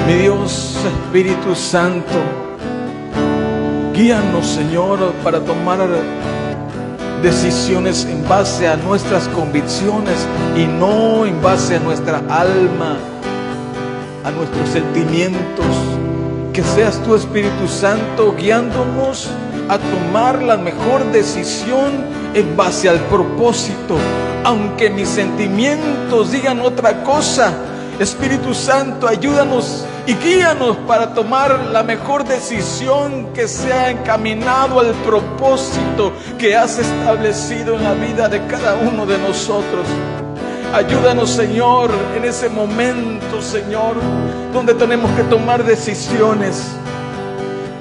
Speaker 3: Mi Dios, Espíritu Santo, guíanos, Señor, para tomar decisiones en base a nuestras convicciones y no en base a nuestra alma, a nuestros sentimientos. Que seas tú, Espíritu Santo, guiándonos a tomar la mejor decisión en base al propósito, aunque mis sentimientos digan otra cosa. Espíritu Santo, ayúdanos y guíanos para tomar la mejor decisión que sea encaminado al propósito que has establecido en la vida de cada uno de nosotros. Ayúdanos, Señor, en ese momento, Señor, donde tenemos que tomar decisiones.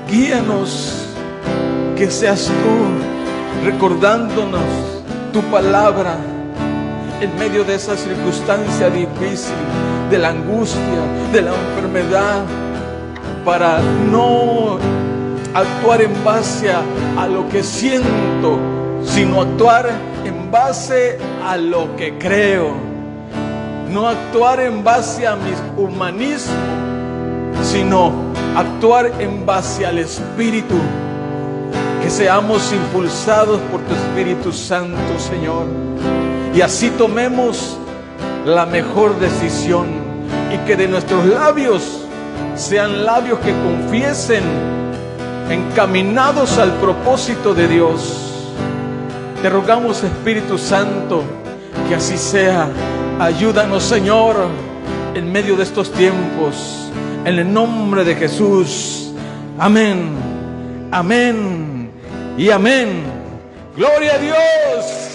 Speaker 3: Guíanos, que seas tú recordándonos tu palabra en medio de esa circunstancia difícil, de la angustia, de la enfermedad, para no actuar en base a lo que siento, sino actuar en base a lo que creo. No actuar en base a mi humanismo, sino actuar en base al Espíritu. Que seamos impulsados por tu Espíritu Santo, Señor, y así tomemos la mejor decisión, y que de nuestros labios sean labios que confiesen, encaminados al propósito de Dios. Te rogamos, Espíritu Santo, que así sea. Ayúdanos, Señor, en medio de estos tiempos, en el nombre de Jesús. Amén, amén y amén. Gloria a Dios.